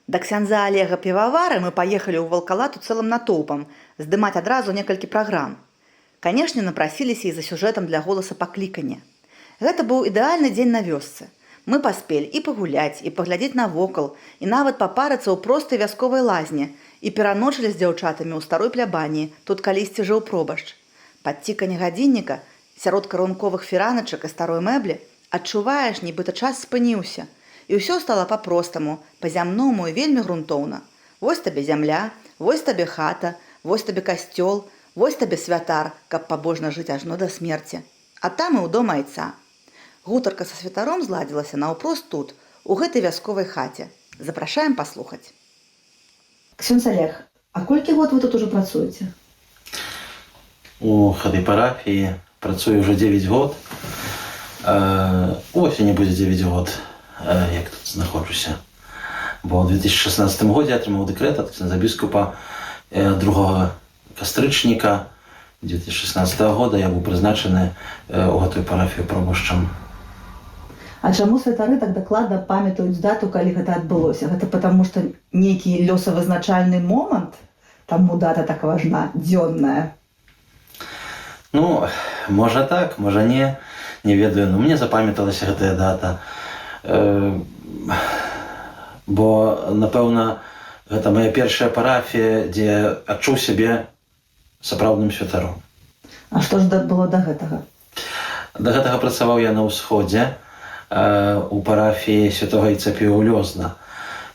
Да ксяндза Олега Пивовара мы поехали ў Валкалату цэлым натоўпам здымаць адразу некалькі праграм. Канешне, напрасіліся і за сюжэтам для голаса паклікання. Гэта быў ідэальны дзень на вёсцы. Мы паспелі і пагуляць, і паглядзець навокал, і нават папарыцца ў простай вясковай лазні, і пераночылі з дзяўчатамі ў старой плябаніі, тут калісьці жыў пробашч. Пад ціканне гадзінніка, сярод карунковых фіраначак і старой мэблі, адчуваеш, нібыта час спыніўся. І ўсё стала па-простаму, па-зямному і вельмі грунтоўна. Вось табе зямля, вось табе хата, вось табе касцёл, вось табе святар, каб пабожна жыць ажно да смерці. А там і ў дом айца. Гутарка са святаром зладзілася наўпрост тут, у гэтай вясковай хаце. Запрашаем паслухаць. Ксёндз Олег, а колькі год вы тут ужо працуеце? У гэтай парафіі працую ўжо 9 год. Осені будзе 9 год, як тут знаходжуся. Бо ў 2016 годзе атрымаў дэкрэт ад ксяндза біскупа 2 кастрычніка 2016 года я быў прызначаны ў гэтую парафію пробашчам. А чаму святары так дакладна памятаюць дату, калі гэта адбылося? Гэта потому, што нейкі лёсавызначальны момант? Таму дата так важна, дзённая? Ну, можа так, можа не. Не ведаю, но мне запамяталася гэтая дата. Бо, напэўна, гэта моя першая парафія, дзе адчуў сябе сапраўдным святаром. А што ж было да гэтага? Да гэтага працаваў я на ўсходзе, у парафіі святога Іцапіва ў Лёзна.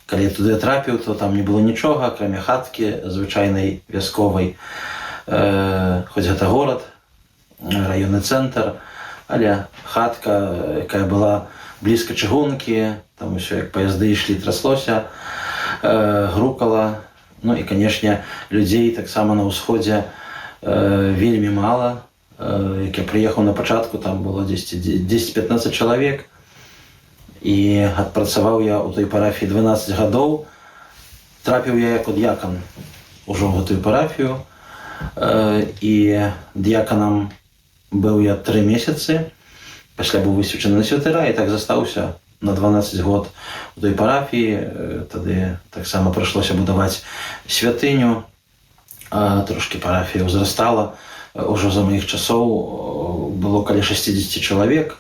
Калі я туды трапіў, то там не было нічога, акрамя хаткі звычайнай вясковай. Хоць гэта горад, раённы цэнтр, але хатка, якая была блізка чыгункі, там усё як паязды ішлі, траслося, грукала. Ну і, канешне, людзей таксама на ўсходзе вельмі мала. Як я прыехаў на пачатку, там было 10-15 чалавек. І адпрацаваў я ў той парафіі 12 гадоў. Трапіў я як д'якан ужо ў гэтую парафію. І д'яканам быў я 3 месяцы. Пасля быў высвечаны на святара і так застаўся на 12 год у той парафіі. Тады таксама прыйшлося будаваць святыню. Трошкі парафія ўзрастала. Ужо за маіх часоў было каля 60 чалавек.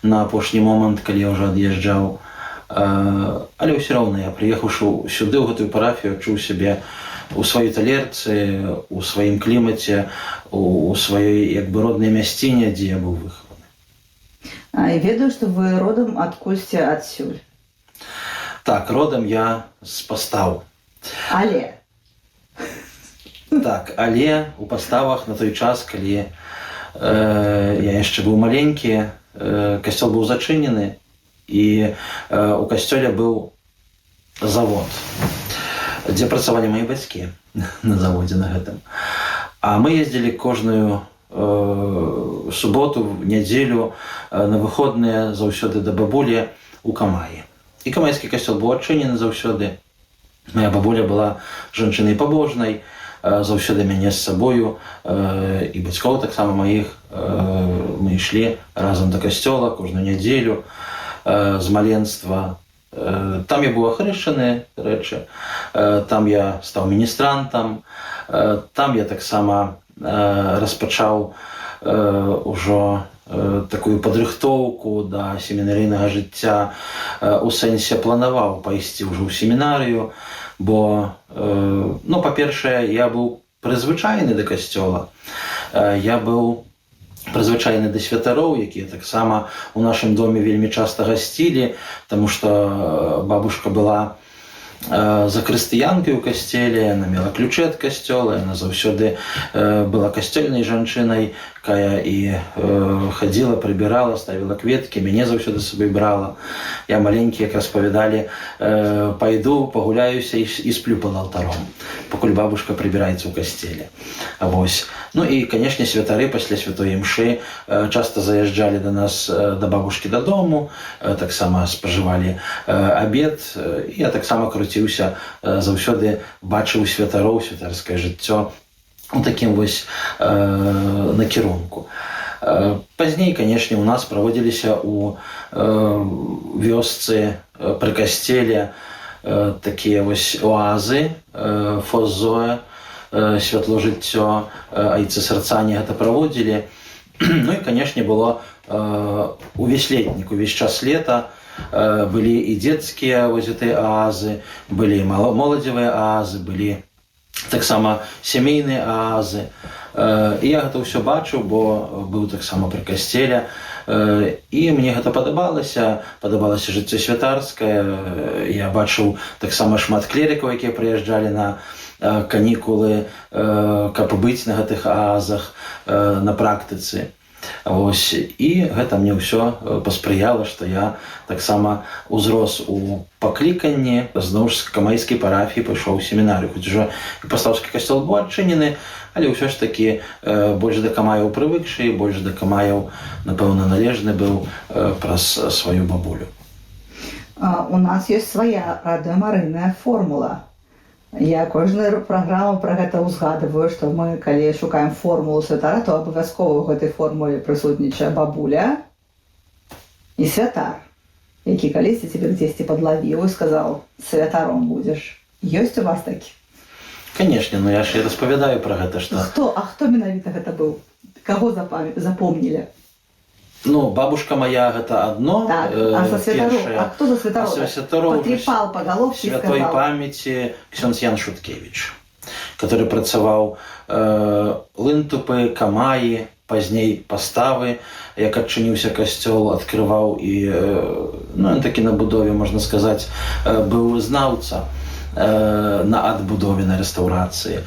На апошні момант, калі я ўжо ад'язджаў. Але ўсё роўна я, прыехаўшы сюды, ў гэтую парафію, адчуў сябе у сваёй талерцы, у сваім клімаце, у сваёй як бы роднай мясціне, дзе я быў выхаваны. І ведаю, што вы родам адкульсьці адсюль. Так, родам я з Пастаў. Але? Так, але у Паставах на той час, калі я яшчэ быў маленькі, касцёл быў зачынены, і у касцёле быў завод, дзе працавалі мае бацькі на заводзе на гэтым. А мы ездзілі кожную суботу, нядзелю, на выходныя заўсёды да бабулі ў Камаі. І камайскі касцёл быў адчынены заўсёды. Моя бабуля была жанчынай пабожнай, заўсёды мяне з сабою, і бацькоў таксама маіх. Мы ішлі разам да касцёла кожную нядзелю з маленства. Там я быў ахрышчаны, рэчы, там я стаў міністрантам, там я таксама распачаў ужо такую падрыхтоўку да семінарыйнага жыцця, у сэнсе планаваў пайсці ўжо ў семінарыю, бо, ну, па-першае, я быў прызвычайны да касцёла, я быў прызвычайны да святароў, якія таксама у нашым доме вельмі часта гасцілі, таму што бабушка была закрыстыянкай у касцеле, яна мела ключы ад касцёла, яна заўсёды была касцёльнай жанчынай, якая і хадзіла, прыбірала, ставіла кветкі, мяне заўсёды з сабой брала. Я маленькі, як распавядалі, пайду, пагуляюся і сплю пад алтаром, пакуль бабушка прыбіраецца ў касцеле. Вось. Ну і, канешне, святары пасля святой імшы часта заязджалі да нас, да бабушкі дадому, таксама спажывалі абед. Я таксама круціўся, заўсёды бачыў святароў, святарскае жыццё у такім вось накірунку. Пазней, канешне, у нас праводзіліся у вёсцы пры касцеле такія вось оазы, фоззоэ, святло жыццё, айцы сэрцані гэта праводзілі. Ну і, канешне, было увесь летнік, увесь час лета былі і дзецкія вось гэтыя аазы, былі і моладзевыя аазы, былі таксама сямейныя аазы. І я гэта ўсё бачыў, бо быў таксама пры касцеле. І мне гэта падабалася жыццё святарскае. Я бачыў таксама шмат клерікаў, якія прыязджалі на канікулы, каб быць на гэтых аазах, на практыцы. Вось. І гэта мне ўсё паспрыяла, што я таксама узрос у пакліканні, зноў ж з камайскай парафіі пайшоў у семінарыю. Хоць ужо і пастаўскі касцёл быў адчынены, але ўсё ж такі больш да камаяў прывыкшы, больш да камаяў, напэўна, належны быў праз сваю бабулю. У нас ёсць свая радыёмарыйная формула. Я кожную праграму пра гэта ўзгадываю, што мы, калі шукаем формулу святара, то абавязкова ў гэтай формуле прысутнічае бабуля і святар, які калісьці цябе дзесьці падлавіў і сказаў: святаром будзеш. Ёсць у вас такі? Канешне, ну я ж і распавядаю пра гэта, што... Хто менавіта гэта быў? Каго запомнілі? Ну, бабушка моя гэта адно. Так, а за святаров? А хто за святаров? А за святаров потрепал по головке и сказал. Святой памяти ксёндз Ян Шуткевич, который працаваў Лынтупы, Камаі, пазней Паставы, як адчыніўся касцёл, адкрываў і, ну, ён такі на будове, можна сказаць, быў знаўца на адбудове, на рэстаўрацыі.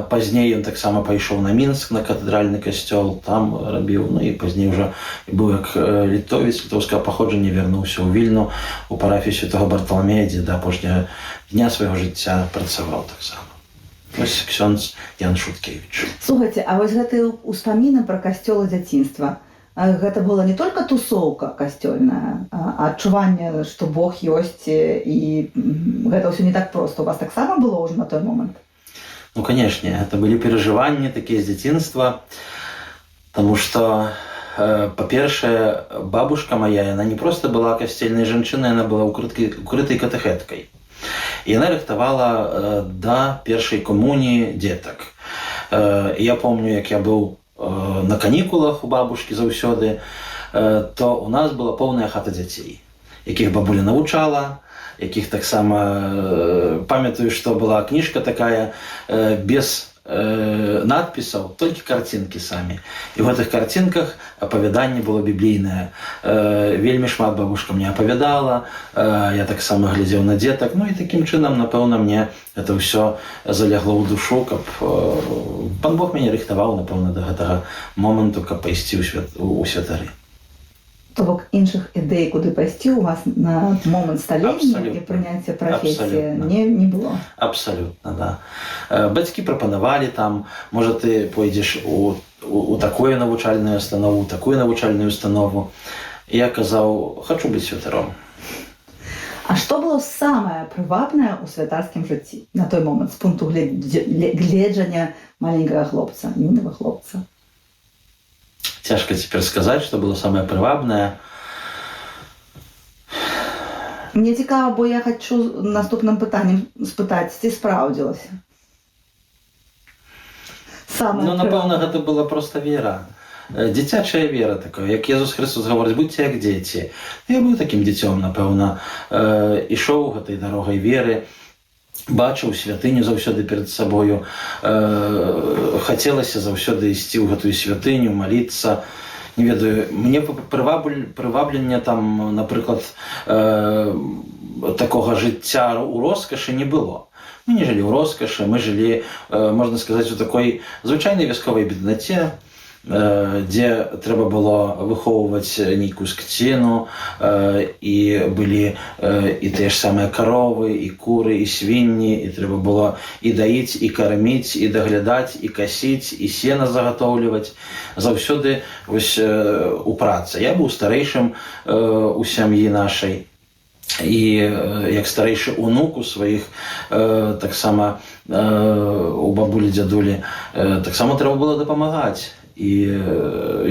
Пазней ён таксама пайшоў на Мінск, на катэдральны касцёл, там рабіў, ну і пазней уже быў як літовец літоўскага паходжання, вярнуўся ў Вільну, у парафію святого Барталамея, дзе да апошняга дня свайго жыцця працаваў таксама. Вось ксёндз Ян Шуткевич. Слухайце, а вось гэтыя ўспаміны пра касцёл дзяцінства, гэта была не толькі тусоўка касцёльная, а адчуванне, што Бог ёсць, і гэта ўсё не так проста. У вас таксама было ўжо на той момант? Ну, канешне, это былі перажыванні такія з дзяцінства, таму што, па-першае, бабушка моя, яна не проста была касцельнай жанчынай, яна была укрытай катэхэткай. Яна рыхтавала да першай камуніі дзетак. Я помню, як я быў на канікулах у бабушкі заўсёды, то у нас была поўная хата дзяцей, якіх бабуля навучала, якіх таксама, памятаю, што была кніжка такая без надпісаў, толькі карцінкі самі. І ў гэтых карцінках апавяданне было біблійнае. Вельмі шмат бабушка мне апавядала, я таксама глядзеў на дзетак, ну і такім чынам, напэўна, мне это ўсё залягло ў душу, каб пан Бог мяне рыхтаваў, напэўна, да гэтага моманту, каб пайсці ў святары. То бок іншых ідэй, куды пайсці, у вас на момант сталення і прыняцця прафесіі не было? Абсалютна, да. Бацькі прапанавалі там, можа, ты пойдзеш у такую навучальную установу, такую навучальную установу. І я казаў, хачу быць святаром. А што было самае прывабнае ў святарскім жыцці на той момант, з пункту гледжання маленькага хлопца, юнага хлопца? Цяжка цяпер сказаць, што было самае прывабнае. Мне цікава, бо я хачу наступным пытаннем спытаць, ці спраўдзілася? Ну, напэўна, гэта была проста вера. Дзіцячая вера такая, як Езус Христос гаворыць, будьце як дзеці. Я быў такім дзіцём, напэўна, ішоў гэтай дарогай веры, бачыў святыню заўсёды перад сабою, хацелася заўсёды ісці ў гэтую святыню, маліцца. Не ведаю, мне прываблення там, напрыклад, такога жыцця ў роскашы не было. Мы не жылі ў роскашы, мы жылі, можна сказаць, у такой звычайнай вясковай беднаце, дзе трэба было выхоўваць нейкую скціну, і былі і тыя ж самыя каровы, і куры, і свінні, і трэба было і даіць, і карміць, і даглядаць, і касіць, і сена загатоўліваць. Заўсёды вось у працы. Я быў старэйшым у сям'і нашай, і як старэйшы унук у сваіх таксама у бабулі, дзядулі, таксама трэба было дапамагаць. і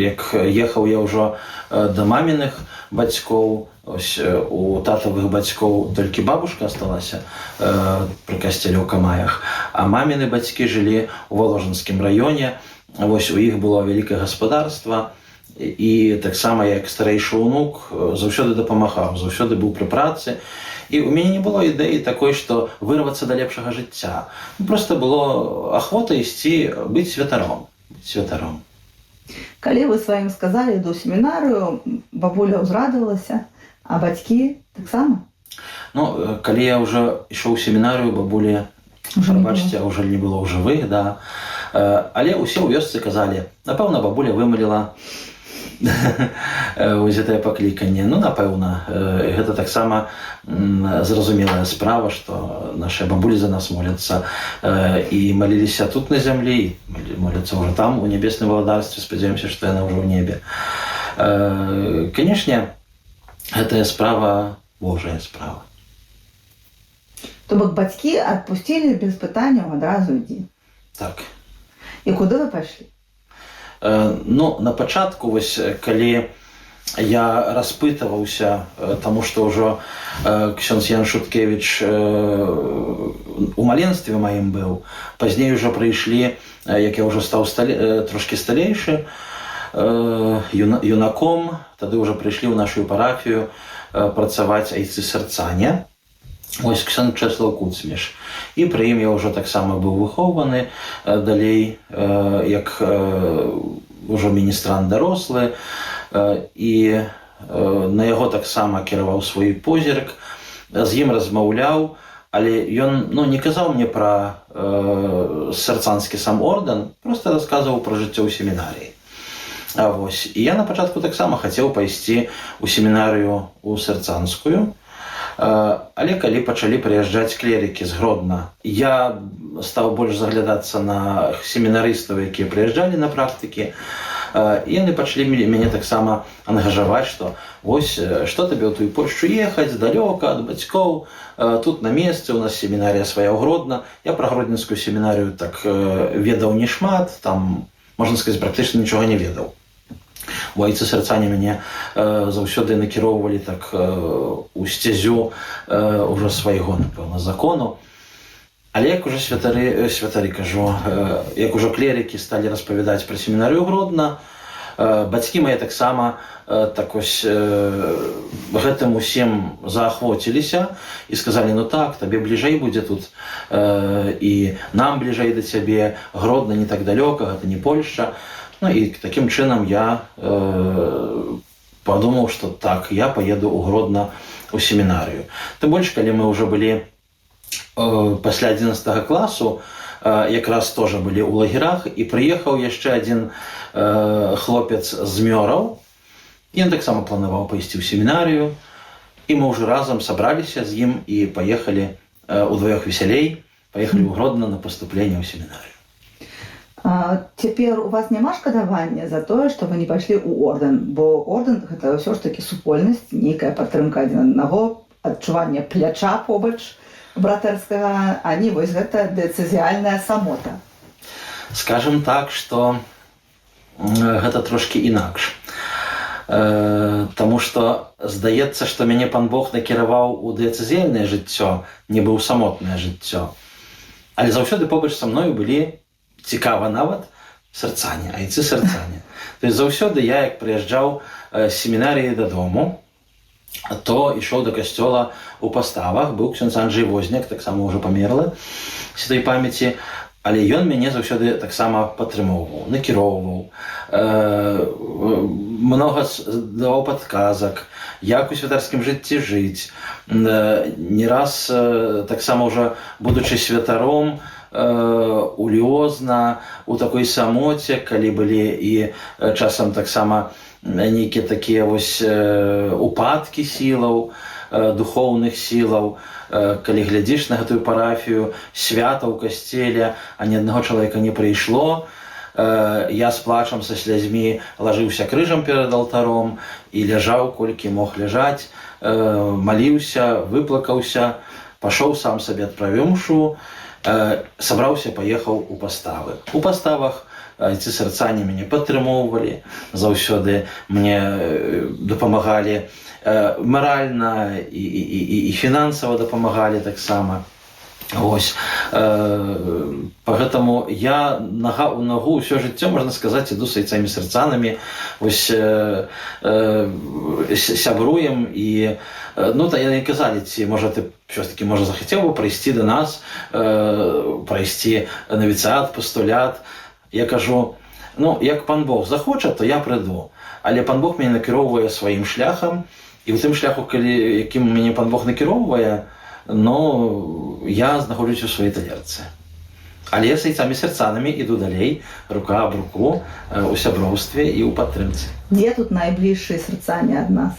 як ехаў я ўжо да маміных бацькоў, ось у татавых бацькоў толькі бабушка асталася пры касцеле ў Камаях, а маміны бацькі жылі ў Воложанскім раёне. Вось у іх было вялікае гаспадарства, і таксама як старэйшы ўнук заўсёды дапамагаў, заўсёды быў пры працы. І у мяне не было ідэі такой, што вырвацца да лепшага жыцця. Проста было ахвота ісці быць святаром. Калі вы сваім сказалі іду ў семінарыю, бабуля ўзрадавалася, а бацькі таксама? Ну, калі я ўжо ішоў у семінарыю, бабулі, прабачце, ўжо не было ў жывых, да. Але ўсе ў вёсцы казалі, напэўна, бабуля вымаліла вось гэтае пакліканне. Ну, напэўна, гэта таксама зразумелая справа, што нашыя бабулі за нас моляцца і маліліся тут на зямлі, моляцца ўжо там, у нябесным валадарстве, спадзяёмся, што яна ўжо ў небе. Канешне, гэтая справа Божая справа. То бок бацькі адпусцілі без пытанняў, адразу ідзі. Так. І куды вы пайшлі? Ну, на пачатку, вось, калі я распытаваўся, таму што ўжо ксёндз Ян Шуткевіч у маленстве маім быў, пазней ўжо прыйшлі, як я ўжо стаў трошкі сталейшы, юнаком, тады ўжо прыйшлі ў нашу парафію працаваць айцы сэрцаня. Ось ксёндз Чэслаў Куцміш. І пры ім я ўжо таксама быў выхоўваны, далей як ўжо міністрант дарослы, і на яго таксама кіраваў свой позірк, з ім размаўляў, але ён не казаў мне пра сэрцанскі сам ордэн, проста расказваў пра жыццё ў семінарыі. І я на пачатку таксама хацеў пайсці ў семінарыю ў сэрцанскую, але калі пачалі прыязджаць клерыкі з Гродна, я стаў больш заглядацца на семінарыстаў, якія прыязджалі на практыкі, і яны пачалі мяне таксама ангажаваць, што вось, што табе ў тую Польшчу ехаць, далёка ад бацькоў, тут на месцы, у нас семінарыя свая ў Гродна. Я пра гродненскую семінарыю так ведаў не шмат, там, можна сказаць, практычна нічога не ведаў. У айцы сэрцані мяне заўсёды накіроўвалі так у сцязю ўжо свайго, напэўна, закону. Але як ужо святары кажу, як ужо клерыкі сталі распавядаць пра семінарыю Гродна, бацькі мае таксама так ось гэтым усім заахвоціліся і сказалі, ну так, табе бліжэй будзе тут, і нам бліжэй да цябе, Гродна не так далёка, гэта не Польшча. Ну і такім чынам я падумаў, што так, я паеду ў Гродна ў семінарыю. Тым больш, калі мы ўжо былі пасля 11 класу, якраз тоже былі ў лагерах, і прыехаў яшчэ адзін хлопец з Мёраў. Ён таксама планаваў пайсці ў семінарыю, і мы ўжо разам сабраліся з ім і паехалі удвоёх весялей, паехалі ў Гродна на паступленне ў семінарыю. Цяпер у вас няма шкадавання за тое, што вы не пайшлі ў ордэн, бо ордэн гэта ўсё ж такі супольнасць, нейкая падтрымка адзін аднаго, адчуванне пляча побач братэрскага, а не вось гэта дэцызіяльная самота. Скажам так, што гэта трошкі інакш. Таму што здаецца, што мяне пан Бог накіраваў у дыяцэзіяльнае жыццё, не быў самотнае жыццё. Але заўсёды побач са мною былі цікава нават сэрцані, айцы сэрцані. То есть заўсёды я, як прыязджаў з семінарыі дадому, то ішоў да касцёла ў паставах, быў ксёндз Анджэй Возняк, таксама ўжо памерлы святой памяці, але ён мяне заўсёды таксама падтрымоўваў, накіроўваў, многа даваў падказак, як у святарскім жыцці жыць. Не раз таксама ўжо, будучы святаром, у Лёзна, у такой самоце, калі былі і часам таксама нейкія такія вось упадкі сілаў, духоўных сілаў, калі глядзіш на гэтую парафію, свята ў касцеле, а ні аднаго чалавека не прыйшло, я з плачам, са слязьмі лажыўся крыжам перад алтаром і ляжаў, колькі мог ляжаць, маліўся, выплакаўся, пашоў сам сабе адправіў мшу, сабраўся, паехаў у паставы. У паставах ці сэрцані мяне падтрымоўвалі, заўсёды мне дапамагалі маральна і фінансава дапамагалі таксама. Ось. Поэтому я нога ў ногу ўсё жыццё, можна сказаць, іду з айцамі сэрцанамі, ось сябруем і яны казалі, ці можа ты ўсё-такі захацеў бы прыйсці да нас, прайсці навіцыят, пастулят. Я кажу, як пан Бог захоча, то я прыйду, але пан Бог мяне накіроўвае сваім шляхам, і ў тым шляху, якім мяне пан Бог накіроўвае, я знаходжусь у сваёй талерцы. Але з айцамі сэрцанамі іду далей, рука аб руку, у сяброўстве і ў падтрымцы. Дзе тут найбліжшыя сэрцані ад нас?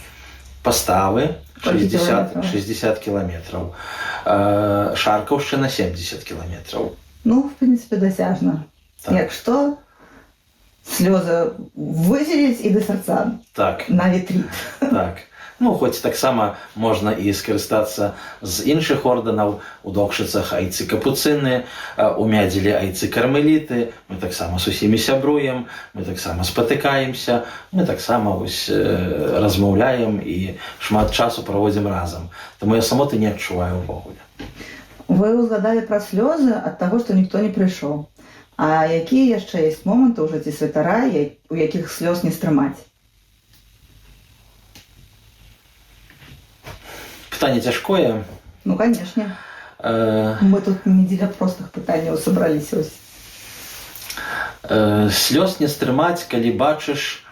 Паставы 60 кілометраў. Шаркаўшчына 70 кілометраў. В прынцыпе, дасяжна. Так. Як што, слёзы выдзеліць і да сэрца. Так. Навіть 3. Так. Хоць таксама можна і скарыстацца з іншых ордэнаў. У Докшыцах айцы капуцыны, у Мядзелі айцы кармеліты. Мы таксама з усімі сябруем, мы таксама спатыкаемся, мы таксама размаўляем і шмат часу праводзім разам. Таму я самоты не адчуваю ўвогуле. Вы узгадалі пра слёзы ад таго, што ніхто не прыйшоў. А якія яшчэ ёсць моманты ў жыцці святара, у якіх слёз не стрымаць? Пытанне цяжкое. Канешне. Мы тут не дзеля простых пытанняў сабраліся. Слёз не стрымаць, калі бачыш,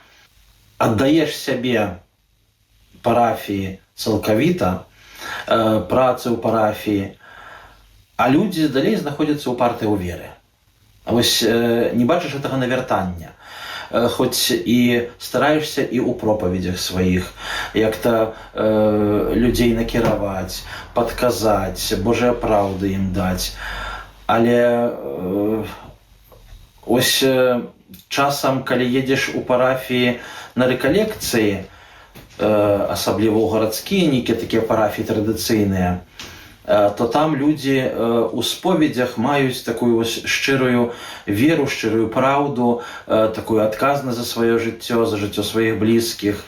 аддаеш сябе парафіі цалкавіта, працы ў парафіі, а людзі далей знаходзяцца ў партыі ў веры. Вось не бачыш гэтага навяртання. Хоць і стараешся і ў пропаведзях сваіх як-то людзей накіраваць, падказаць, Божыя праўды ім даць. Але ось часам, калі едзеш у парафіі на рэкалекцыі, асабліва ў гарадскія нейкія такія парафіі традыцыйныя, то там людзі ў споведзях маюць такую шчырую веру, шчырую праўду, такую адказнасць за сваё жыццё, за жыццё сваіх блізкіх.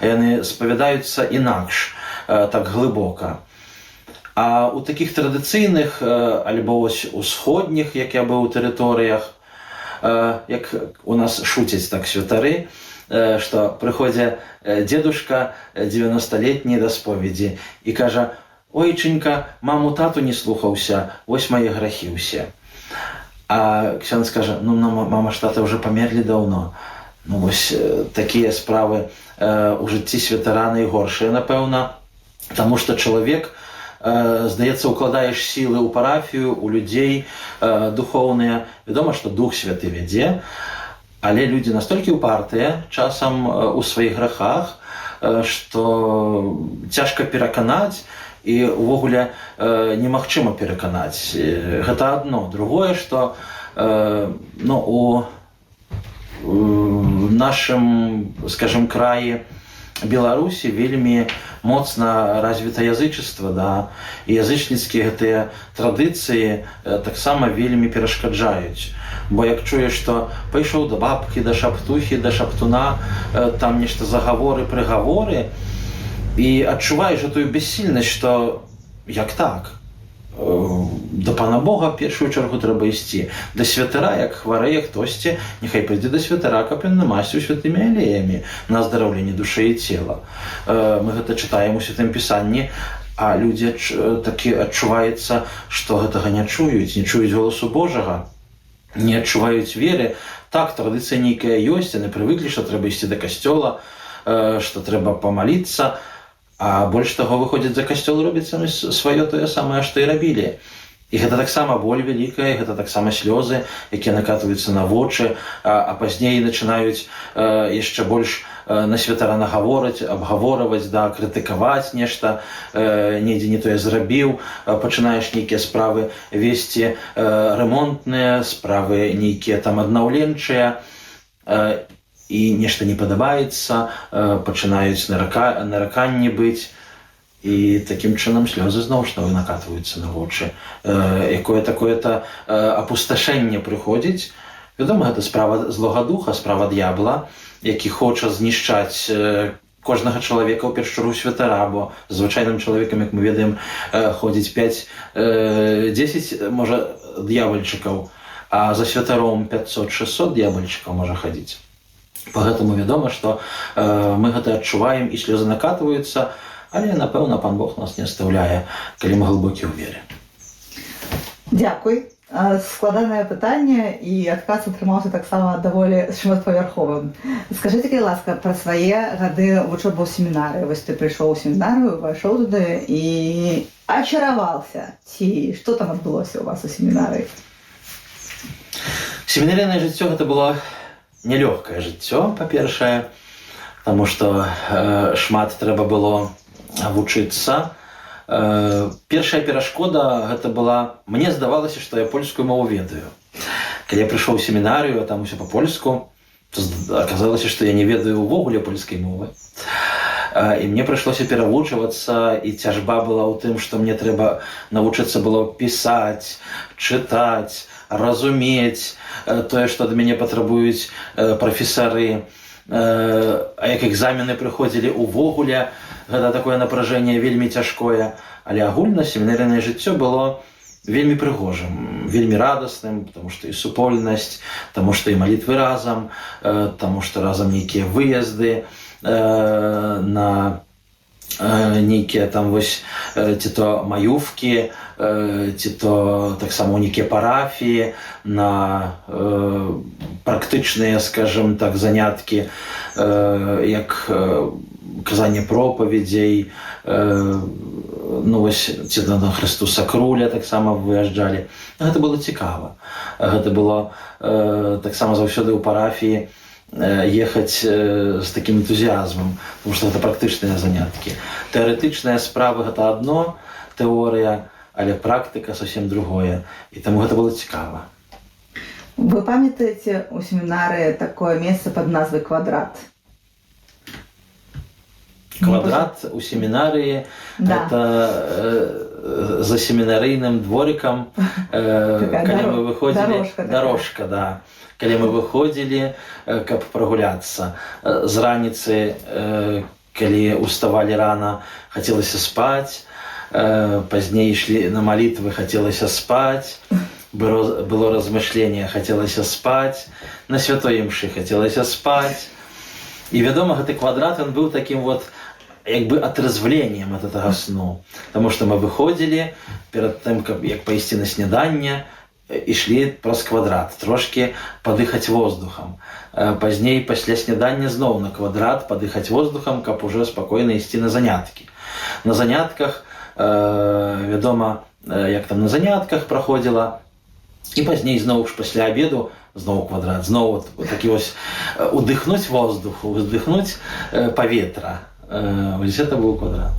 Яны спавядаюцца інакш, так глыбока. А ў такіх традыцыйных, альбо усходніх, як я быў у тэрыторыях, як у нас шуцяць так святары, што прыходзіць дзедушка 90-летні да споведзі і кажа: «Ойченька, маму тату не слухаўся, вось мае грахі ўсе». А ксёндз скажа: «Мама ж тата ўжо памерлі даўно». Вось такія справы у жыцці святара найгоршыя, напэўна, таму што чалавек, здаецца, укладаеш сілы ў парафію, у людзей духоўныя. Вядома, што Дух Святы вядзе, але людзі настолькі ўпартыя часам у сваіх грахах, што цяжка пераканаць, і ўвогуле немагчыма пераканаць. Гэта адно. Другое, што у нашым, скажем, краі Беларусі вельмі моцна развіта язычества, і язычніцкія гэтыя традыцыі таксама вельмі перашкаджаюць. Бо як чуеш, што пайшоў да бабкі, да шаптухі, да шаптуна, там нешта загаворы, прыгаворы, і адчуваеш гэтую бессільнасць, што як так? Да пана Бога першую чаргу трэба ісці. Да святара, як хварэе хтосьці, няхай прыйдзе да святара, каб ён намасціў святымі алеямі на аздараўленне душы і цела. Мы гэта чытаем у Святым Пісанні, а людзі такі адчуваецца, што гэтага не чуюць голасу Божага, не адчуваюць веры. Так, традыцыя нейкая ёсць, яны прывыклі, што трэба ісці да касцёла, што трэба памаліцца, а больш таго, выходзяць за касцёл, робяць самі сваё тое самае, што і рабілі. І гэта таксама боль вялікая, гэта таксама слёзы, якія накатваюцца на вочы, а пазней пачынаюць яшчэ больш на святара нагавораць, абгаворваць, крытыкаваць нешта, недзе не тое зрабіў, пачынаеш нейкія справы весці рамонтныя, справы нейкія там аднаўленчыя, і нешта не падабаецца, пачынаюць нараканні быць, і такім чынам слёзы зноў ж накатваюцца на вочы. Якое такое-то апусташэнне прыходзіць, Вядома, гэта справа злога духа, справа д'ябла, які хоча знішчаць кожнага чалавека, ў першую чаргу святара, бо звычайным чалавекам, як мы ведаем, ходзіць 5-10, можа, д'ябальчыкаў, а за святаром 500-600 д'ябальчыкаў можа хадзіць. Поэтому вядома, што мы гэта адчуваем, і слёзы накатваюцца, але, напэўна, Пан Бог нас не оставляе, калі мы глыбокі ў вере. Дзякуй. Складанае пытанне, і адказ атрымаўся таксама даволі шматпавярховым. Скажыце, калі ласка, пра свае гады вучобы ў семінары. Вось ты прыйшоў у семінарыю, пайшоў туды і ачараваўся. Ці што там адбылося ў вас у семінарыі? Семінарыйнае жыццё гэта было нелёгкае жыццё, па-першае, таму што шмат трэба было вучыцца. Першая перашкода гэта была, мне здавалася, што я польскую мову ведаю. Калі я прыйшоў у семінарыю, а там усё па-польску, то аказалася, што я не ведаю ўвогуле польскай мовы. І мне прыйшлося перавучвацца, і цяжба была ў тым, што мне трэба навучыцца было пісаць, чытаць, разумець тое, што ад мяне патрабуюць прафесары. А як экзамены прыходзілі увогуле, гэта такое напражэнне вельмі цяжкое. Але агульна семінарыйнае жыццё было вельмі прыгожым, вельмі радасным, таму што і супольнасць, таму што і малітвы разам, таму што разам нейкія выезды на нейкія там вось ці то маёвкі, ці то таксама нейкія парафіі, на практычныя, скажем так, заняткі, як казанне пропаведзей, ну вось ці на Хрыстуса Круля таксама выязджалі. Гэта было цікава. Гэта было таксама заўсёды ў парафіі ехаць з такім энтузіазмам, тому што гэта практычныя заняткі. Тэарэтычныя справы гэта адно, тэорыя, але практыка зусім другое. І таму гэта было цікава. Вы памятаеце у семінары такое месца пад назвай «Квадрат»? Квадрат у семінарыі гэта за семінарыйным дворыкам, калі мы выходзілі, дарожка, да. Калі мы выходзілі, каб прагуляцца. З раніцы, калі уставалі рана, хацелася спаць, пазней ішлі на малітвы, хацелася спаць, было размышленне, хацелася спаць, на святой імшы хацелася спаць. І, вядома, гэты квадрат, ён быў такім вот як бы отрезвленнем ад гэтага сну. Таму што мы выходзілі, перад тым, як пайсці на сняданне, ішлі праз квадрат, трошкі падыхаць воздухам. Пазней, пасля снядання, зноў на квадрат, падыхаць воздухам, каб ужо спакойна ісці на заняткі. На занятках, вядома, як там на занятках праходзіла, і пазней зноў ж пасля абеду, зноў квадрат, зноў такі вось удыхнуць воздуху, удыхнуць паветра. Вось гэта быў квадрат.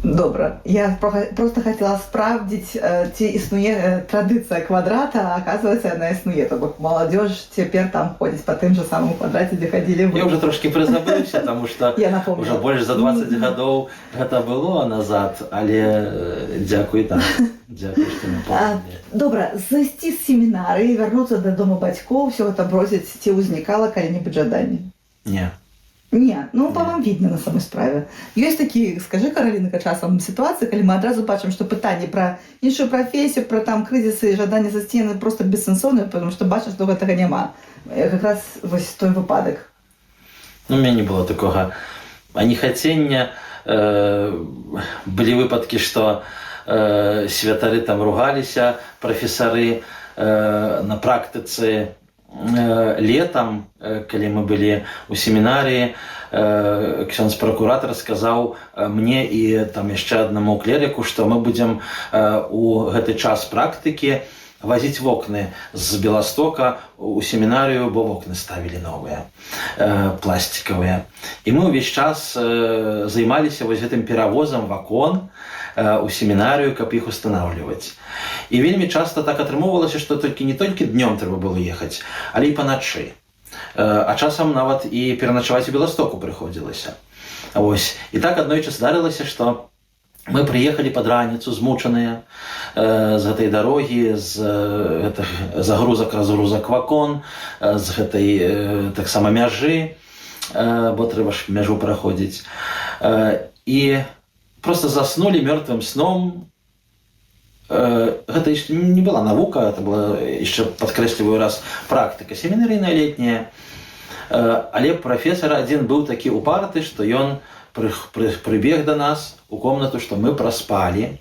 Добра. Я просто хотела справдзіць, ці існуе традыцыя квадрата, а оказывается, яна існуе. То бок маладзёж цяпер там ходзіць па тым жа самым квадраце, дзе хадзілі вы. Я ўжо трошкі прызабыўся, таму што ўжо больш за 20 гадоў гэта было назад, але дзякуй так. Дзякуй, што напомнілі. Добра, зайсці з семінарыі, вярнуцца дадому бацькоў, усё гэта бросіць, ці ўзнікала калі-небудзь жаданне? Не. Не, ну па вам видно на самой справе. Ёсць такі, скажы, Каралінка, часам сітуацыі, калі мы адразу бачым, што пытанне пра іншую прафесію, пра там крызісы і жаданне зайсці, яны проста бессэнсоўныя, потому што бачым, што гэтага няма. Как раз вось той выпадак. Ну, у мяне не было такога ані хацення. Былі выпадкі, што святары там ругаліся, прафесары на практыцы. Летом, калі мы былі ў семінарыі, ксёндз-пракуратар сказаў мне і там яшчэ аднаму клерыку, што мы будзем у гэты час практыкі возіць вокны з Беластока у семінарыю, бо вокны ставілі новыя, пластикавыя. І мы ўвесь час займаліся вось гэтым перавозам вакон у семінарыю, каб іх устанаўліваць. І вельмі часта так атрымоўвалася, што не толькі днём трэба было ехаць, але і паначы. А часам нават і пераначаваць у Беластоку прыходзілася. І так аднойчы здарылася, што Мы приехали под раніцу, змучаныя з гэтай дарогі, з гэтых загрузак-разгрузак вакон, з гэтай таксама мяжы, бо трэба ж мяжу праходзіць. І просто заснули мёртвым сном. Гэта яшчэ не была навука, это была, яшчэ падкрэсліваю раз, практыка семінарыйная летняя. Але прафесар адзін быў такі упарты, што ён прыбег до нас у комнату, что мы проспали,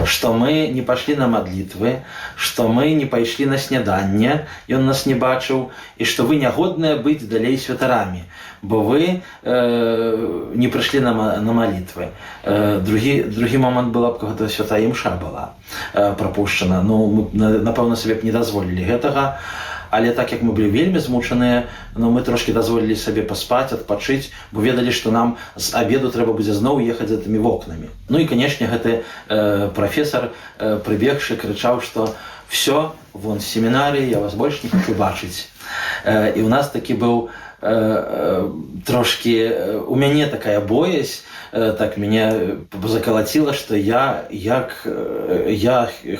что мы не пошли на молитвы, что мы не пайшлі на снеданне, ён нас не бачыў, і что вы нягодныя быць далей святарамі, бо вы не прыйшлі на молитвы. Другі момант была б, когда святая імша была прапушчана. Ну, мы, напэўна, сабе б не дазволілі гэтага. Але так як мы былі вельмі змучаныя, мы трошки дазволілі сабе паспаць, адпачыць, бо ведалі, што нам з абеду трэба будзе зноў ехаць за тымі вокнамі. Ну і, канешне, гэты прафесар, прыбегшы, крычаў, што «Всё, вон з семінарыі, я вас больш не хочу бачыць». І у нас такі быў трошки, у мяне такая боязь, так мяне закалаціла, што я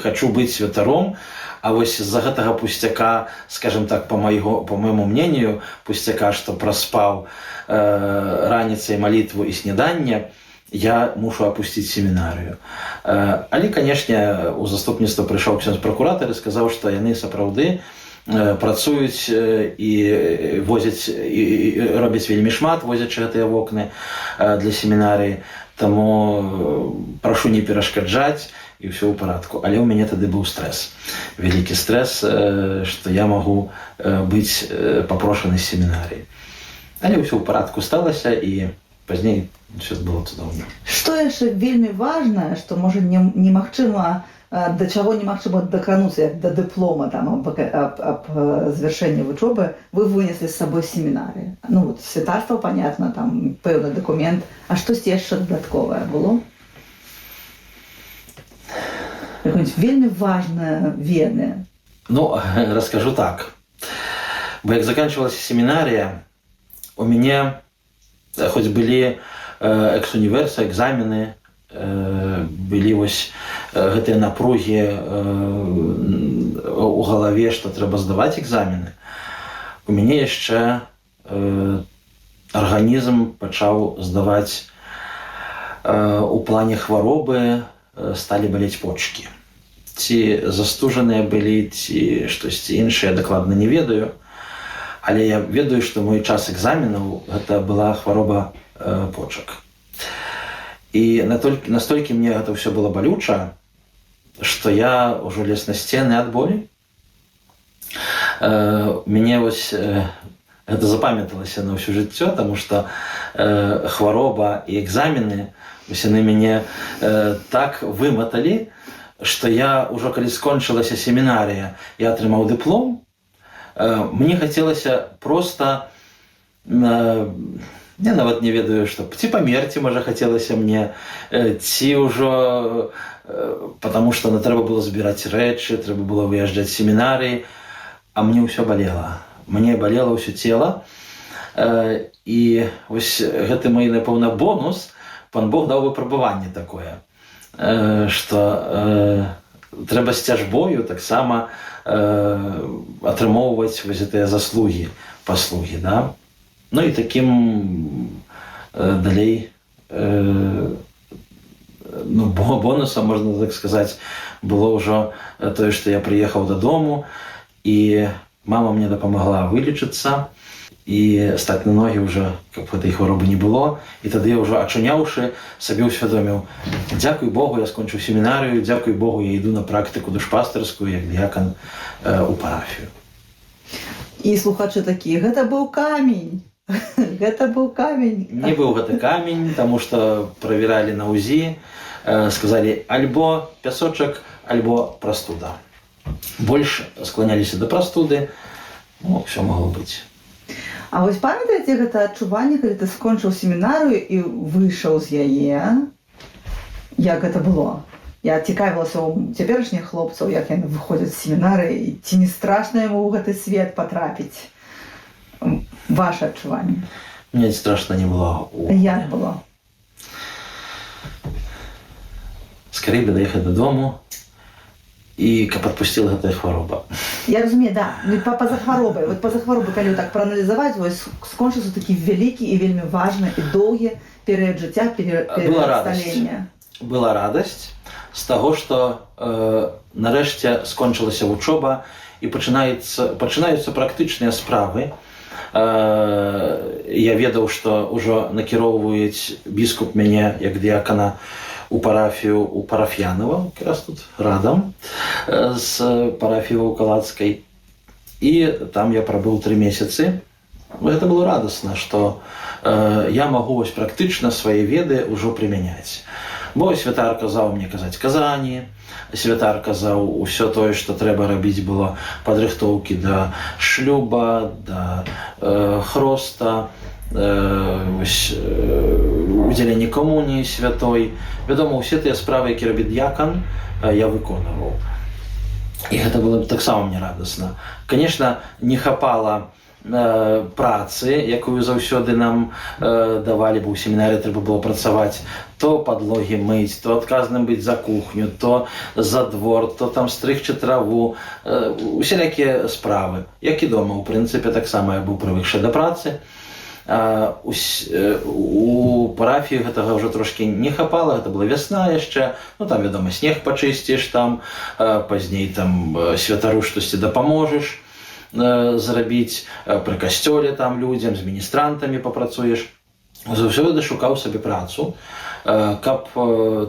хочу быць святаром, а вось з-за гэтага пустяка, скажем так, по моему мнению, пустяка, што праспаў раніцай малітву і снеданне, я мушу апусціць семінарыю. Але, канешне, у заступніцтва прыйшоў ксёндз-пракуратар і сказаў, што яны сапраўды працуюць і возяць, і робяць вельмі шмат, возячы гэтыя вокны для семінарыі, таму прашу не перашкаджаць, і ўсё ў парадку. Але ў мяне тады быў стрэс. Вялікі стрэс, што я магу быць папрошаны з семінарыі. Але ўсё ў парадку сталася, і пазней ўсё было цудоўна. Што яшчэ вельмі важнае, што можа немагчыма, да чаго немагчыма дакрануцца, як да дыплома аб завяршэнні вучобы, вы вынеслі з сабой з семінарыі. Ну, святарства, понятно, там пэўны дакумент. А штосьці яшчэ дадатковае было? Какое-нибудь вельмі важное ведное? Ну, расскажу так. Бо як заканчивалась семінарія, у мяне, хоць былі экс-універсы, экзамены, былі вось гэтыя напругі у галаве, што трэба здаваць экзамены, у мяне яшчэ арганізм пачаў здаваць у плане хваробы, сталі балець почкі. Ці застужаныя былі, ці штосьці іншае, дакладна не ведаю. Але я ведаю, што мой час экзаменаў гэта была хвароба почак. І настолькі мне гэта ўсё было балюча, што я ўжо лез на сцены ад болі. Мяне вось гэта запамяталася на ўсё жыццё, таму што хвароба і экзамены яны мяне так выматалі, што я ўжо калі скончылася семінарія, я атрымаў дыплом, мне хацелася проста, я нават не ведаю, што ці памерці, можа, хацелася мне, ці ўжо, потому што трэба было збіраць рэчы, трэба было выязджаць з семінарыі, а мне ўсё балела. Мне балела ўсё цела, і вось гэты мой, напэўна, бонус, Пан Бог даў выпрабаванне такое, што трэба з цяжбою таксама атрымоўваць вось гэтыя заслугі, паслугі, да? Ну і такім далей бонусам, можна так сказаць, было ўжо тое, што я прыехаў дадому, і мама мне дапамагла вылечыцца і стаць на ногі ўжо, каб гэтай хваробы не было. І тады я ўжо, ачуняўшы, сабе ўсвядоміў: дзякуй Богу, я скончыў семінарыю, дзякуй Богу, я іду на практыку душпастарскую, як дыякан у парафію. І слухачы такі: гэта быў камень. Гэта быў камень. Не быў гэта камень, таму што правяралі на УЗІ, сказалі альбо пясочак, альбо прастуда. Больш скланяліся да прастуды, ну, ўсё магло быць. А вось памятаеце гэта адчуванне, калі ты скончыў семінарыю і выйшаў з яе? Як гэта было? Я цікавілася ў цяперашніх хлопцаў, як яны выходзяць з семінарыі, ці не страшна яму ў гэты свет патрапіць? Ваше скорей бы даехаць дадому і каб адпусціла гэтая хвароба. Я разумею, да. Ну, па-за хваробай. Вот па-за хваробай, калі так прааналізаваць, вось скончыўся такі вялікі і вельмі важны і доўгі перыяд жыцця, перыяд сталення. Была радасць з таго, што нарэшце скончылася вучоба і пачынаюцца практычныя справы. Я ведаў, што ўжо накіроўваюць біскуп мяне як дыякана у парафію у Парафьянова, якраз тут радам з парафіі Ваўкаладскай. І там я прабыў 3 месяцы. Гэта было радасна, што я магу вось практычна свае веды ўжо прымяняць. Бо святар казаў мне казаць казані, святар казаў усё тое, што трэба рабіць было падрыхтоўкі да шлюба, да хроста, удзяленне камуніі святой. Вядома, усе тыя справы, які робіць д'якан, я выконваў. І гэта было таксама мне радасна. Канешне, не хапала працы, якую заўсёды нам давалі, бо ў семінарыі трэба было працаваць, то падлогі мыць, то адказным быць за кухню, то за двор, то там стрыгчы траву, усялякія справы. Як і дома, у прынцыпе, таксама я быў прывыкшы да працы. У парафіі гэтага ўжо трошкі не хапала, гэта была вясна яшчэ, ну там, вядома, снег пачысціш там, пазней там святару штосьці дапаможаш зрабіць, пры касцёле там людзям, з міністрантамі папрацуеш. Заўсёды шукаў сабе працу, каб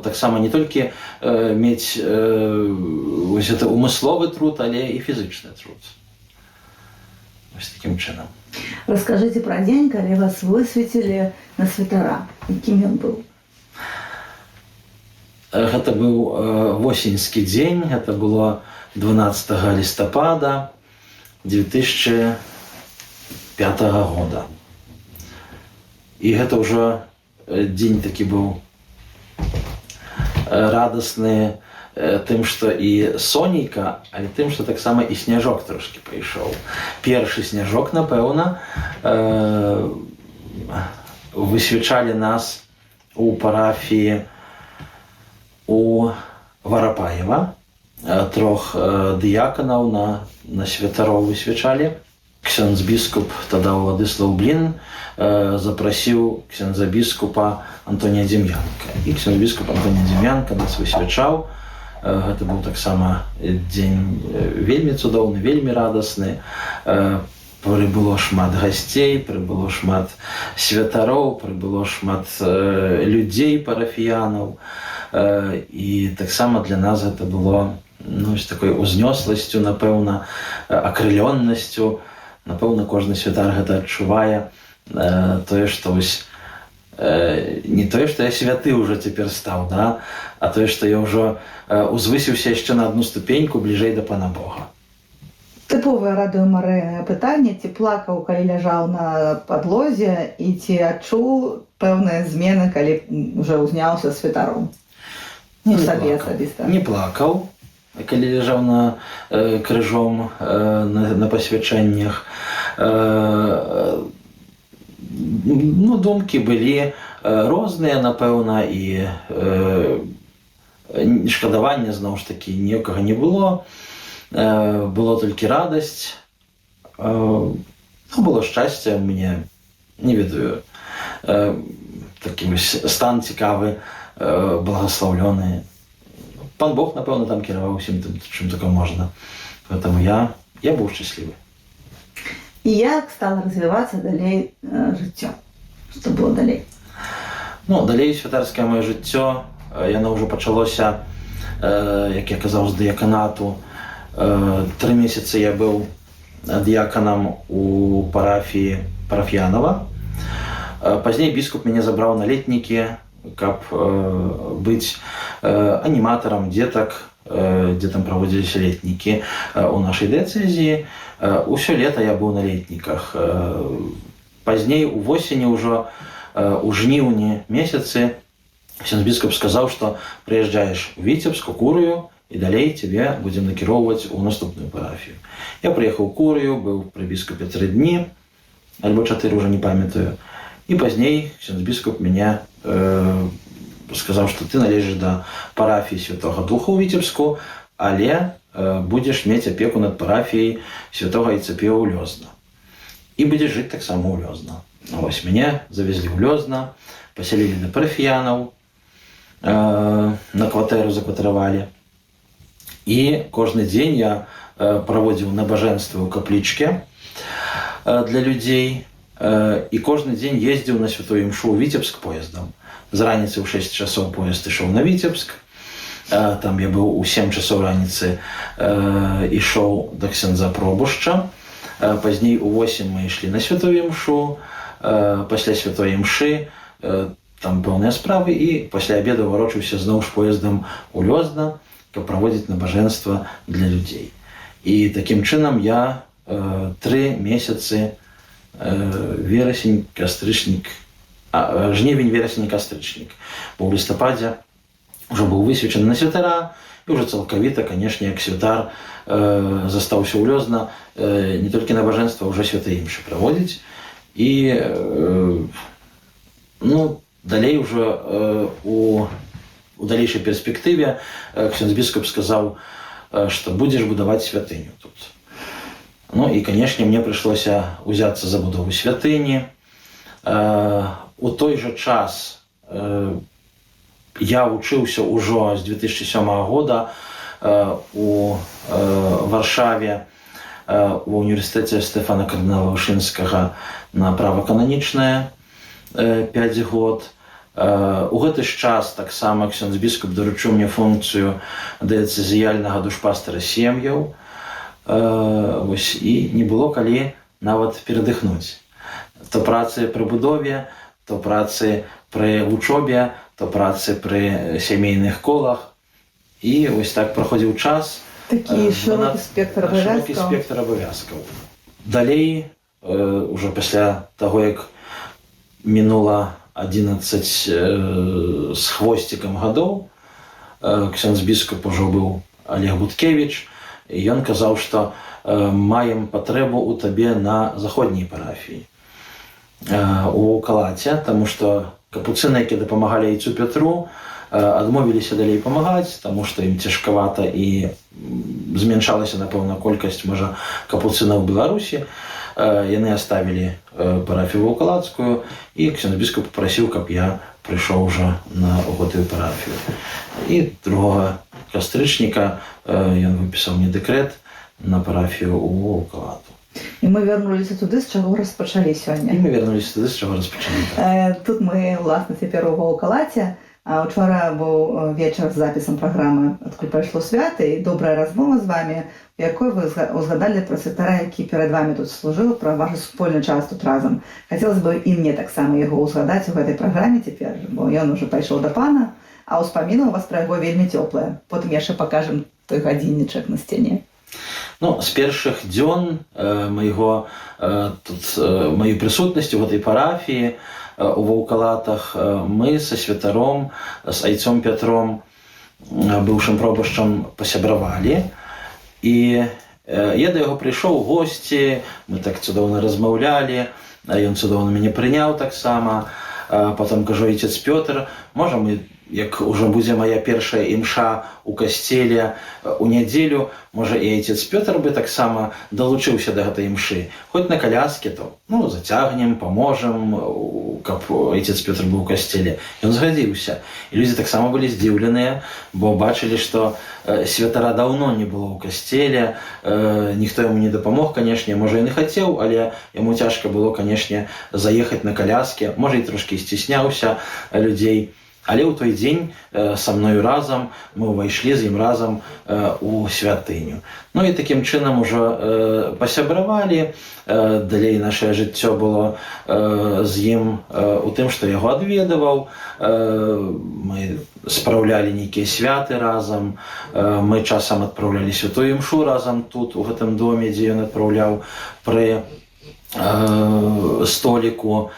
таксама не толькі мець умысловы труд, але і фізычны труд. Вось такім чынам. Раскажыце пра дзень, калі вас высветілі на святара. Якім ён быў? Гэта быў восеньскі дзень, гэта было 12 лістапада 2005 года. І гэта ўжо дзень такі быў радасны тым, што і сонейка, але тым, што таксама і сняжок трошкі пайшоў. Першы сняжок, напэўна, высвячалі нас у парафіі у Варапаева. 3 дыяканаў на святароў высвячалі. Ксёндз біскуп тада Владыслаў Блін запрасіў ксёндза біскупа Антонія Дзем'янка. І ксёндз біскуп Антонія Дзем'янка нас высвячаў. Гэта быў таксама дзень вельмі цудоўны, вельмі радасны. Прыбыло шмат гасцей, прыбыло шмат святароў, прыбыло шмат людзей, парафіянаў. І таксама для нас гэта было з такой узнёсласцю, напэўна, акрылённасцю. Напэўна, кожны святар гэта адчувае. Тое, што не тое, што я святы ўжо цяпер стаў, да? А тое, што я ўжо узвысіўся яшчэ на одну ступеньку бліжэй да Пана Бога. Тыповае радыёмарыйнае пытанне: ці плакаў, калі ляжаў на падлозе, і ці адчуў пэўныя змены, калі ўжо ўзняўся святаром? Не плакаў, калі ляжаў на крыжом на пасвячэннях. Думкі былі розныя, напэўна, і шкадавання, зноў ж такі, ніякага не было. Было толькі радасць. Было шчасце, мне, не ведаю, такі стан цікавы, благословлены. Пан Бог, напэўна, там кіраваў усім тым, чым толькі можна. Поэтому я быў шчаслівы. І як стала развівацца далей жыццё? Што было далей? Далей святарскае маё жыццё, яно ўжо пачалося, як я казаў, з дыяканату. 3 месяцы я быў дыяканам у парафіі Парафьянова. Пазней біскуп мяне забраў на летнікі, каб быць аніматарам дзетак, дзе там праводзіліся летнікі у нашай дыяцэзіі. Усё лета я быў на летніках. Пазней увосені ўжо, у жніўні месяцы, ксёндз біскуп сказаў, што прыязджаеш у Віцебск, у Курыю, і далей цябе будзем накіроўваць у наступную парафію. Я прыехаў у Курыю, быў пры біскупе 3 дні, альбо 4, уже не памятаю. І пазней ксёндз біскуп мяне сказаў, што ты належыш да парафіі святога Духа ў Віцебску, але будзеш мець апеку над парафіяй святога Іцапія ў Лёзна. І будзеш жыць таксама ў Лёзна. Вось мяне завезлі ў Лёзна, пасялілі да парафіянаў, на кватэру закватаравалі. І кожны дзень я праводзіў набажэнствы ў каплічке для людзей, і кожны дзень ездзіў на святую імшу ў Віцебск поездам. З раніцы ў 6 часоў поезд ішоў на Віцебск, там я быў у 7 часоў раніцы, ішоў да ксяндза пробушча, пазней у 8 мы ішлі на святую імшу, пасля святой імшы там пэўныя справы, і пасля абеду варочаўся зноў ж поездам у Лёзна, каб праводзіць набажэнства для людзей. І такім чынам я 3 месяцы верасень, кастрычнік, жнівень, верасень, кастрычнік. Бо ў лістападзе ўжо быў высвечаны на святара, і ўжо цалкавіта, канешне, як святар застаўся ў Лёзна, не толькі набажэнства, ўжо святай імшы праводзіць. І далей ўжо у далейшай перспектыве ксёндз біскуп сказаў, што будзеш будаваць святыню тут. І, канешне, мне прыйшлося ўзяцца за будову святыні. У той жа час я вучыўся ўжо з 2007 года у Варшаве у універсітэце Стэфана Кардынала Вышынскага на права кананічнае 5 год. У гэты ж час таксама ксёндз біскуп даручыў мне функцыю дыяцэзіяльнага душпастара сем'яў. І не было калі нават перадыхнуць. То працы пры будове, то працы пры вучобе, то працы пры сямейных колах. І вось так праходзіў час. Такі шырокі спектр абавязкаў. Далей, ужо пасля таго, як мінула 11 з хвосцікам гадоў, ксёндз біскуп ужо быў Олег Буткевіч, і ён казаў, што маем патрэбу ў табе на заходняй парафіі у Калаце, таму што капуцыны, які дапамагалі айцу Петру, адмовіліся далей памагаць, таму што ім цяжкавата і зменшалася, напэўна, колькасць, можа, капуцынаў у Беларусі. Яны аставілі парафію ваўкалацкую, і ксёндз біскуп папрасіў, каб я прыйшоў ужо на гэтую парафію. І 2 кастрычніка ён выпісаў мне дэкрэт на парафію ў Ваўкалату. І мы вярнуліся туды, з чаго распачалі сёння. Тут мы, власна, цяпер у Ваўкалаце. Учора быў вечар з запісам праграмы «Адкуль пайшло свята» і добрая размова з вамі, у якой вы узгадалі пра святара, які перад вамі тут служыў, пра ваш супольны час тут разам. Хацелася бы і мне таксама яго ўзгадаць у гэтай праграме цяпер, бо ён ужо пайшоў да пана, а ўспаміны у вас пра яго вельмі цёплыя. Потым яшчэ пакажам той гадзіннічак на сцяне. З першых дзён маёй прысутнасці ў гэтай парафіі у Ваўкалатах мы са святаром, з айцом Пятром, быўшым пробашчам, пасябравалі. І я да яго прыйшоў у госці, мы так цудоўна размаўлялі, ён цудоўна мяне прыняў таксама. Потым кажу: «Айцец Пётр, можа мы, як ужо будзе моя першая імша у касцеле у нядзелю, можа і айцец Пётр бы таксама далучыўся да гэтай імшы, хоць на каляске, то зацягнем, паможам, каб айцец Пётр быў у касцеле». Ён згадзіўся. І людзі таксама былі здзіўленыя, бо бачылі, што святара даўно не было ў касцеле, ніхто яму не дапамог, канешне, можа і не хацеў, але яму цяжка было, канешне, заехаць на каляске, можа і трошкі сцісняўся людзей. Але ў той дзень са мною разам мы ўвайшлі з ім разам у святыню. І такім чынам ужо пасябравалі. Далей нашае жыццё было з ім у тым, што яго адведаваў. Мы спраўлялі нейкія святы разам. Мы часам адпраўлялі святую імшу разам тут, у гэтым доме, дзе ён адпраўляў пры століку.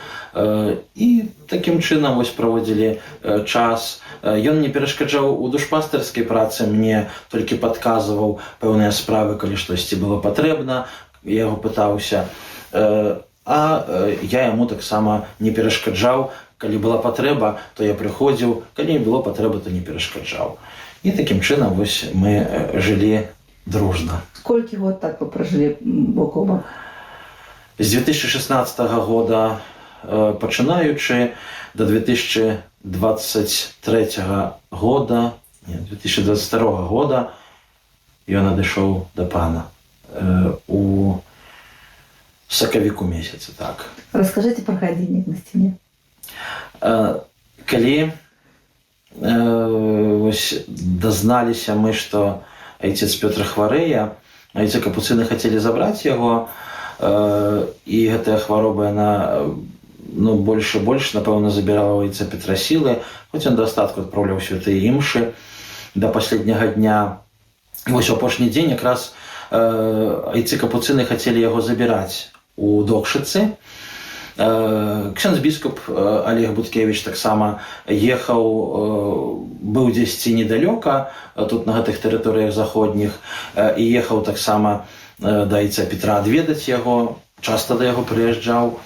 І такім чынам праводзілі час. Ён не перашкаджаў у душпастарскай працы, мне толькі падказваў пэўныя справы, калі штосьці было патрэбна, я яго пытаўся. А я яму таксама не перашкаджаў, калі была патрэба, то я прыходзіў, калі не было патрэбы, то не перашкаджаў. І такім чынам вось мы жылі дружна. Сколько год так вы прожили бок о бок? З 2016 года пачынаючы до 2023 года, 2022 года ён адышоў да пана у сакавіку месяце, так. Расскажите про годинник на стене. Калі дазналіся мы, што айцец Пётр хварэе, айцы капуцыны хацелі забраць яго, і гэтая хвароба, яна больш і больш, напэўна, забірала у айца Петра сілы, хоць ён дастатку адпраўляў святыя імшы да паследняга дня. Вось у апошні дзень якраз айцы капуцыны хацелі яго забіраць у Докшыцы. Ксяндз біскуп Олег Буткевіч таксама ехаў, быў дзесьці недалёка, тут на гэтых тэрыторыях заходніх, і ехаў таксама да айца Петра адведаць яго, часта да яго прыязджаў,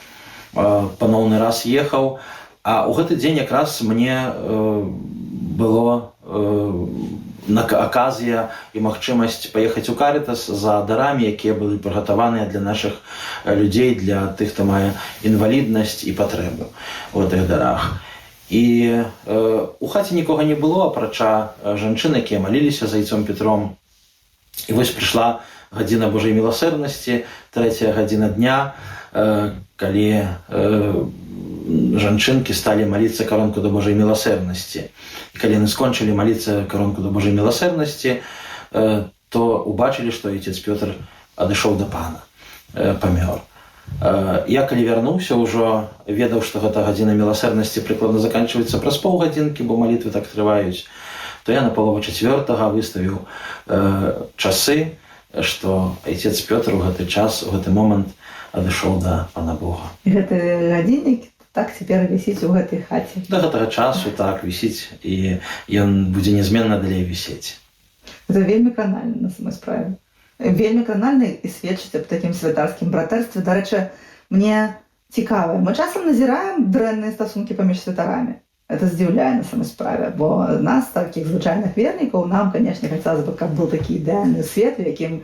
паноўны раз ехаў. А ў гэты дзень якраз мне было аказія і магчымасць паехаць у Карытас за дарамі, якія былі прыгатаваныя для нашых людзей, для тых, хто мае інваліднасць і патрэбы ў гэтых дарах. І у хаце нікога не было, апрача жанчын, якія маліліся за айцом Петром. І вось прыйшла гадзіна Божай міласэрнасці, 3-я гадзіна дня, калі жанчынкі сталі маліцца каронку да Божай міласэрнасці. І калі яны скончылі маліцца каронку да Божай міласэрнасці, то убачылі, што айцец Пётр адышоў да пана, памёр. Я калі вярнуўся, ўжо ведаў, што гэта гадзіна міласэрнасці прыкладна заканчваецца праз паўгадзінкі, бо малітвы так трываюць, то я на палову 4-го выставіў часы, што айцец Пётр у гэты час, у гэты момант адышоў да пана Бога. І гэты гадзіннік так цяпер вісіць у гэтай хаце. Да гэтага часу так вісіць, і ён будзе нязменна далей вісець. Гэта вельмі кранальна на самой справе. Вельмі кранальна і сведчыць аб такім святарскім братэрстве. Дарэчы, мне цікава. Мы часам назіраем дрэнныя стасункі паміж святарамі. Это здзіўляе на самой справе, бо нас, таких звычайных вернікаў, нам, конечно, хацелось бы, каб был такі ідэальны свет, у якім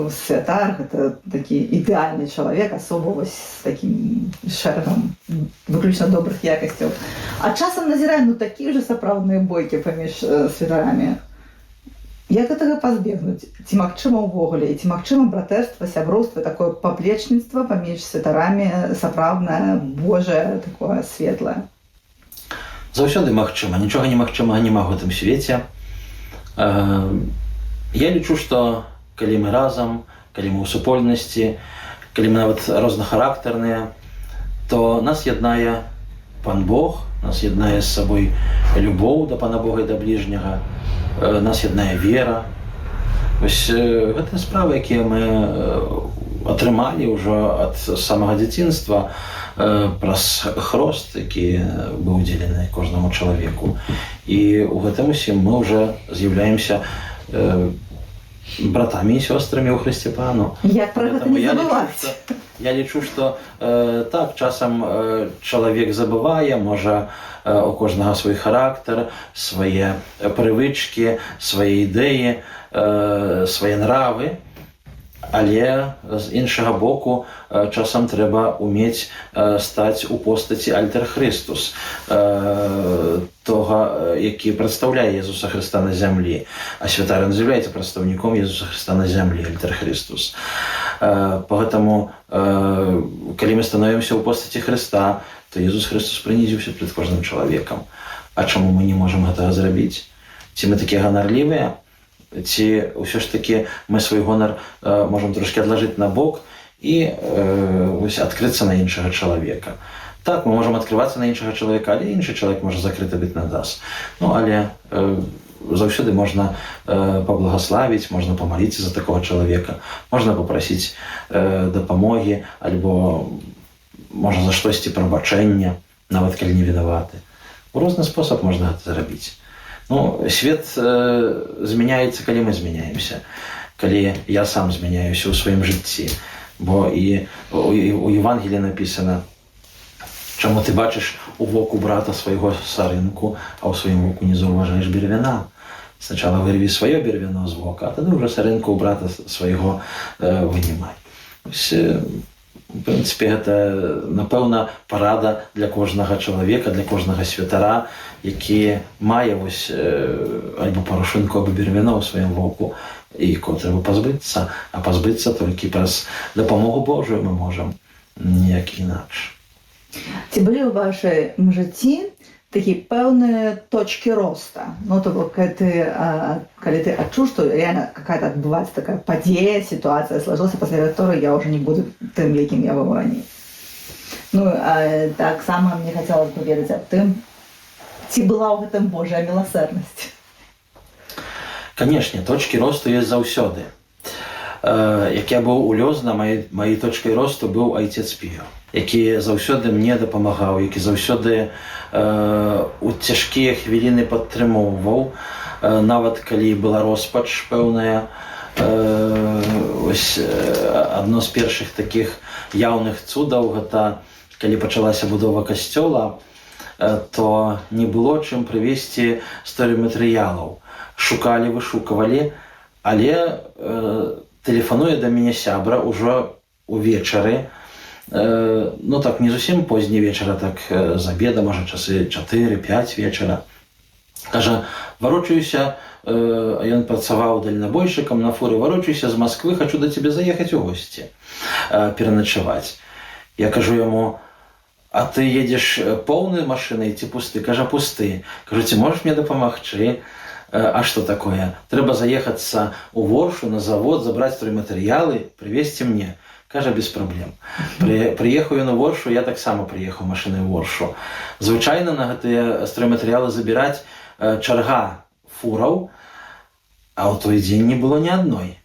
святар — это такі ідэальны чалавек, асоба вось з такім шэрагам выключна добрых якасцяў. А часам назіраем такія ж сапраўдныя бойкі паміж святарамі. Як гэтага пазбегнуць? Ці магчыма ўвогуле? І ці магчыма братэрства, сяброўства, такое паплечніцтва паміж святарамі, сапраўднае, божае, такое светлае? Заўсёды магчыма, нічога немагчымага няма ў гэтым свеце. Я лічу, што калі мы разам, калі мы ў супольнасці, калі мы нават рознахарактарныя, то нас яднае пан Бог, нас яднае з сабой любоў да пана Бога і да бліжняга, нас яднае вера. Вось гэтыя справы, якія мы атрымалі ўжо ад самага дзяцінства праз хрост, які быў удзелены кожнаму чалавеку. І ў гэтым усім мы ўжо з'яўляемся братамі і сёстрамі ў Хрысце Пану. Як пра гэта не забываць? Я лічу, што так, часам чалавек забывае, можа, у кожнага свой характар, свае прывычкі, свае ідэі, свае нравы. Але з іншага боку часам трэба умець стаць у постаці альтер Христус, того, які прадстаўляе Езуса Христа на зямлі. А святар ён з'яўляецца прадстаўніком Езуса Христа на зямлі, альтер Христус. Поэтому, калі мы становімся ў постаці Христа, то Езус Христус прынізіўся пред кожным чалавекам. А чаму мы не можам гэтага зрабіць? Ці мы такія ганарлівыя? Ці ўсё ж такі мы свой гонар можам трошки адлажыць на бок і адкрыцца на іншага чалавека. Так, мы можам адкрывацца на іншага чалавека, але іншы чалавек можа закрыты быць на нас. Ну, але заўсёды можна паблагаславіць, можна памаліцца за такога чалавека, можна папрасіць дапамогі, альбо можа за штосьці прабачэння, нават калі не вінаваты. У розны спосаб можна гэта зрабіць. Ну, свет змяняецца, калі мы змяняемся, калі я сам змяняюся ў сваім жыцці. Бо і у Євангелії написано, чому ти бачиш у воку брата свайго сарынку, а ў сваім воку не заўважаеш бервяна. Сначала вырви свое бервяно з вока, а тады ўжо сарынку у брата свайго вынімай. В прынцыпе, гэта, напэўна, парада для кожнага чалавека, для кожнага святара, які мае альбо парушынку, або бервяно ў сваім воку, і якого трэба пазбыцца, а пазбыцца толькі праз дапамогу Божую мы можам, ніяк інакш. Ці былі ў вашым жыцці такие пэўныя точки роста? Ну, то бок, калі ты адчуў, што реально какая-то адбываецца такая падзея, ситуация сложилась, пасля которой я уже не буду тым, якім я быў раней. Ну, таксама мне хацелось бы ведаць аб тым, ці была ў гэтым Божая міласэрнасць? Канешне, точкі росту ёсць заўсёды. Як я быў у Лёзна, маёй точкай росту быў айцец Піо, які заўсёды мне дапамагаў, які заўсёды у цяжкія хвіліны падтрымоўваў, нават калі была роспач пэўная. Адно з першых такіх яўных цудаў, гэта калі пачалася будова касцёла, то не было чым прывезці сторыматэрыялаў. Шукалі, вышукавалі, але тэлефануе да мяне сябра ўжо увечары, ну так, не зусім позні вечара, так з абеда, можа часы 4-5 вечара. Кажа, варочаюся, ён працаваў дальнабойшчыкам на фуры, варочаюся з Масквы, хачу да цябе заехаць у госці, пераначаваць. Я кажу яму, а ты едзеш поўнай машынай ці пусты? Кажа, пусты. Кажу, ці можаш мне дапамагчы? А што такое? Трэба заехацца ў Воршу на завод, забраць стройматэрыялы, прывезці мне. Кажа, без праблем. Прыехаў ён у Воршу, я таксама прыехаў машынай у Воршу. Звычайна на гэтыя стройматэрыялы забіраць чарга фураў, а ў той дзень не было ні адной.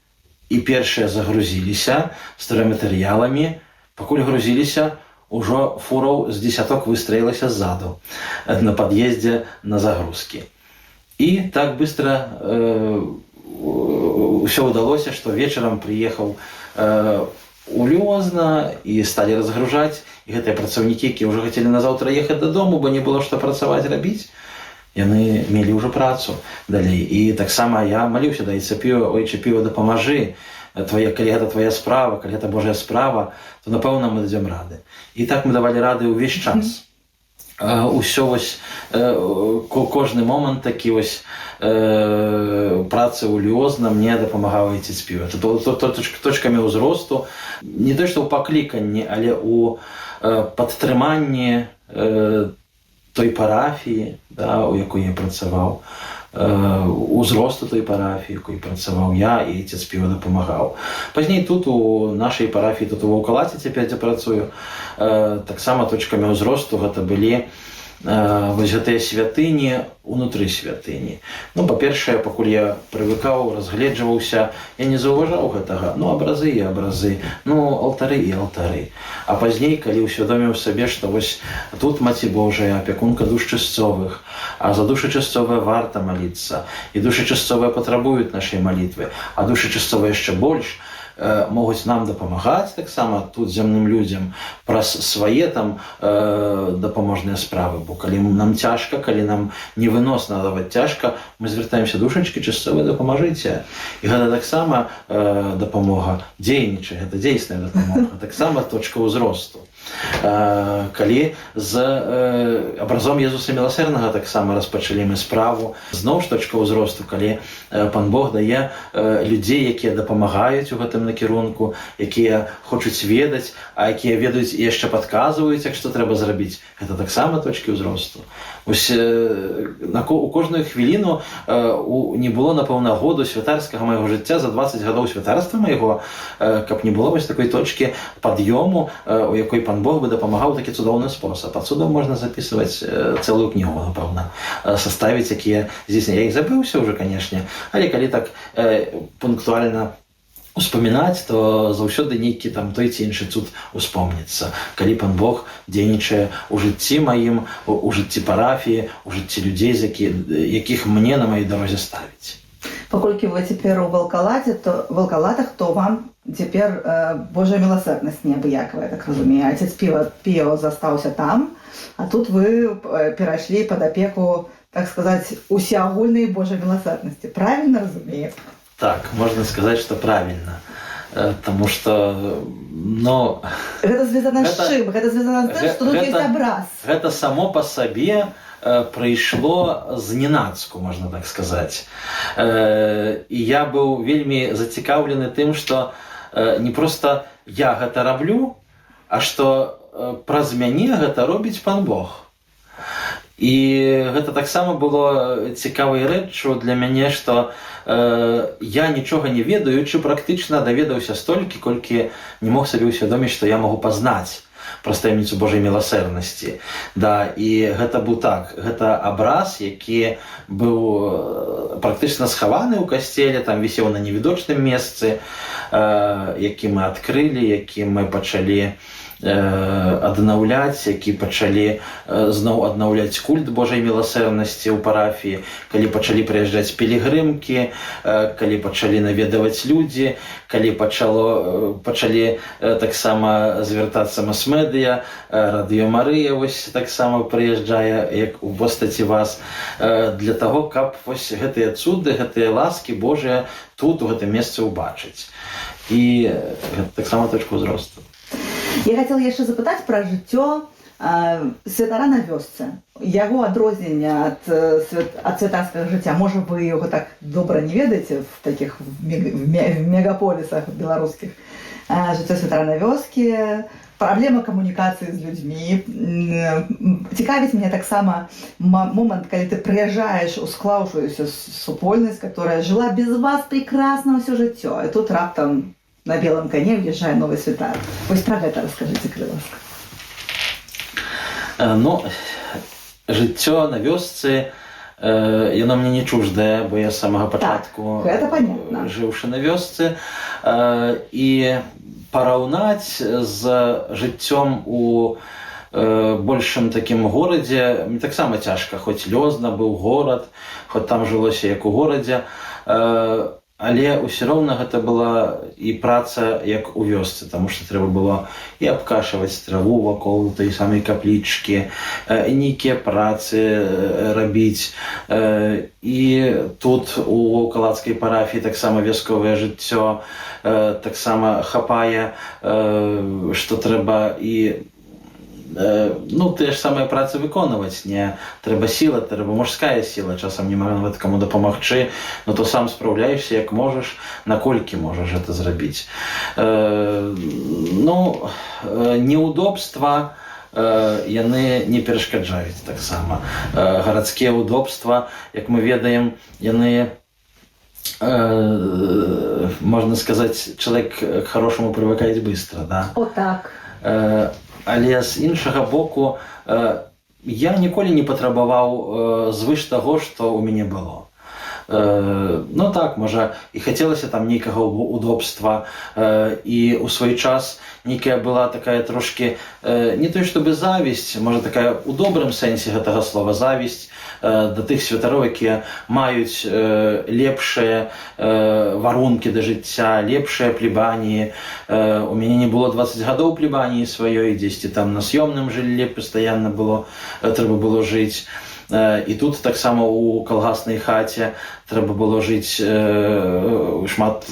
І першыя загрузіліся стройматэрыяламі, пакуль грузіліся, ужо фураў з дзесяток выстраілася ззаду на пад'ездзе на загрузкі. І так быстро ўсё ўдалося, што вечарам прыехаў у Лёзна і сталі разгружаць. І гэтыя працаўнікі, якія ўжо хацелі назаўтра ехаць дадому, бо не было што працаваць, рабіць, яны мелі ўжо працу далей. І таксама я маліўся да айца Піо, ойче Піо, дапамажы, калі гэта твоя справа, калі гэта Божая справа, то напэўна мы дадзём рады. І так мы давалі рады ўвесь час. Усё кожны момант такі працы ў Лёзна мне дапамагаў айцец Піо. Это точкамі ўзросту, не то што ў пакліканні, але ў падтрыманні той парафіі, у якой я працаваў, узросту той парафіі, якой працаваў я, і айцец Піо дапамагаў. Пазней тут у нашай парафіі, тут у Ваўкалаце цяпер, дзе працую, таксама точкамі ўзросту гэта былі вось гэтыя святыні унутры святыні. Ну, па-першае, пакуль я прывыкаў, разгледжваўся, я не заўважаў гэтага. Ну, абразы і абразы, ну, алтары і алтары. А пазней, калі ўсвядоміў сабе, што вось тут Маці Божая, апякунка душ чысцовых, а за душы чысцовыя варта маліцца, і душы чысцовыя патрабуюць нашай малітвы, а душы чысцовыя яшчэ больш могуць нам дапамагаць таксама тут зямным людзям праз свае там дапаможныя справы. Бо калі нам цяжка, калі нам невыносна даваць цяжка, мы звяртаемся: душачкі чысцовыя, дапамажыце. І гэта таксама дапамога дзейнічае, гэта дзейсная дапамога, таксама точка ўзросту. Калі з абразом Езуса Міласэрнага таксама распачалі мы справу, зноў ж точка ўзросту, калі Пан Бог дае людзей, якія дапамагаюць у гэтым накірунку, якія хочуць ведаць, а якія ведаюць і яшчэ падказваюць, як што трэба зрабіць. Гэта таксама точкі ўзросту. Вось у кожную хвіліну не было, напэўна, году святарскага майго жыцця, за 20 гадоў святарства майго, каб не было вось такой точкі пад'ёму, у якой Пан Бог бы дапамагаў такі цудоўны спосаб. А цудом можна запісваць цэлую кнігу, напэўна, составіць, якія здесь. Я іх забыўся ўжо, канешне, але калі так пунктуальна успамінаць, то заўсёды нейкі там той ці іншы цуд успомніцца. Калі Пан Бог дзейнічае ў жыцці маім, у жыцці парафіі, у жыцці людзей, якіх мне на маёй дарозе ставіць. Па Паколькі вы цяпер у Валкалатах, то вам цяпер Божая міласэрнасць неабыякавая, так разумею. Отец Піо застаўся там, а тут вы перайшлі пад апеку, так сказаць, усеагульнай Божай міласэрнасці. Правильно разумею? Так, можно сказать, что правильно. Потому что, ну... Гэта звязана з чым? Гэта звязана з тым, што тут ёсць абраз. Гэта само по сабе прыйшло зненацку, можна так сказаць. І я быў вельмі зацікаўлены тым, што не проста я гэта раблю, а што праз мяне гэта робіць Пан Бог. І гэта таксама было цікавай рэччу для мяне, што я нічога не ведаючы, практычна даведаўся столькі, колькі не мог сабе ўсвядоміць, што я магу пазнаць праз таямніцу Божай міласэрнасці. Да, і гэта быў так, гэта абраз, які быў практычна схаваны ў касцеле, там вісеў на невідочным месцы, які мы адкрылі, які мы пачалі аднаўляць, які пачалі зноў аднаўляць культ Божай міласэрнасці ў парафіі, калі пачалі прыязджаць пілігрымкі, калі пачалі наведаваць людзі, калі пачалі таксама звяртацца мас-медыя, Радыё Марыя вось таксама прыязджае як у постаці вас, для таго, каб вось гэтыя цуды, гэтыя ласкі Божыя тут, у гэтым месцы ўбачыць. І гэта таксама точка ўзросту. Я хацела яшчэ запытаць пра жыццё святара на вёсцы. Яго адрозненне ад святарскага жыцця. Можа, вы яго так добра не ведаеце в такіх мегаполісах беларускіх. Жыццё святара на вёскі, праблема камунікацыі з людзьмі. Цікавіць мяне таксама момант, калі ты прыязджаеш у склаўшуюся супольнасць, которая жыла без вас прекрасна ўсё жыццё. І тут раптам на белом коне въезжает новый святар. Вось про гэта расскажите, калі ласка. Ну, жыццё на вёсцы, яно мне не чуждае, бо я з самага пачатку жыўшы на вёсцы. І параўнаць з жыццём у большым такім горадзе мне таксама цяжка, хоць Лёзна быў горад, хоць там жылося як у горадзе, але ўсё роўна гэта была і праца як у вёсцы, таму што трэба было і абкашваць траву вакол той самай каплічкі, і нейкія працы рабіць. І тут у калацкай парафіі таксама вясковае жыццё таксама хапае, што трэба і тыя ж самыя працы выконваць. Не трэба сіла, трэба мужская сіла, часам не можна нават каму дапамагчы, но то сам спраўляешся як можаш, наколькі можаш гэта зрабіць. Неудобства яны не перашкаджаюць таксама. Гарадскія удобства, як мы ведаем, яны, можна сказаць, чалавек к хорошаму прывыкаць быстра, да? О, так. Але з іншага боку, я ніколі не патрабаваў звыш таго, што ў мяне было. Ну так, можа, і хацелася там нейкага удобства, і ў свой час нейкая была такая трошкі, не той, чтобы завісць, можа, такая ў добрым сэнсе гэтага слова завісць да тых святароў, якія маюць лепшыя варункі да жыцця, лепшыя плебаніі. У мяне не было 20 гадоў плебаніі сваёй, дзесьці там на съёмным жыллі пастаянна трэба было жыць. І тут таксама у калгаснай хаце трэба было жыць шмат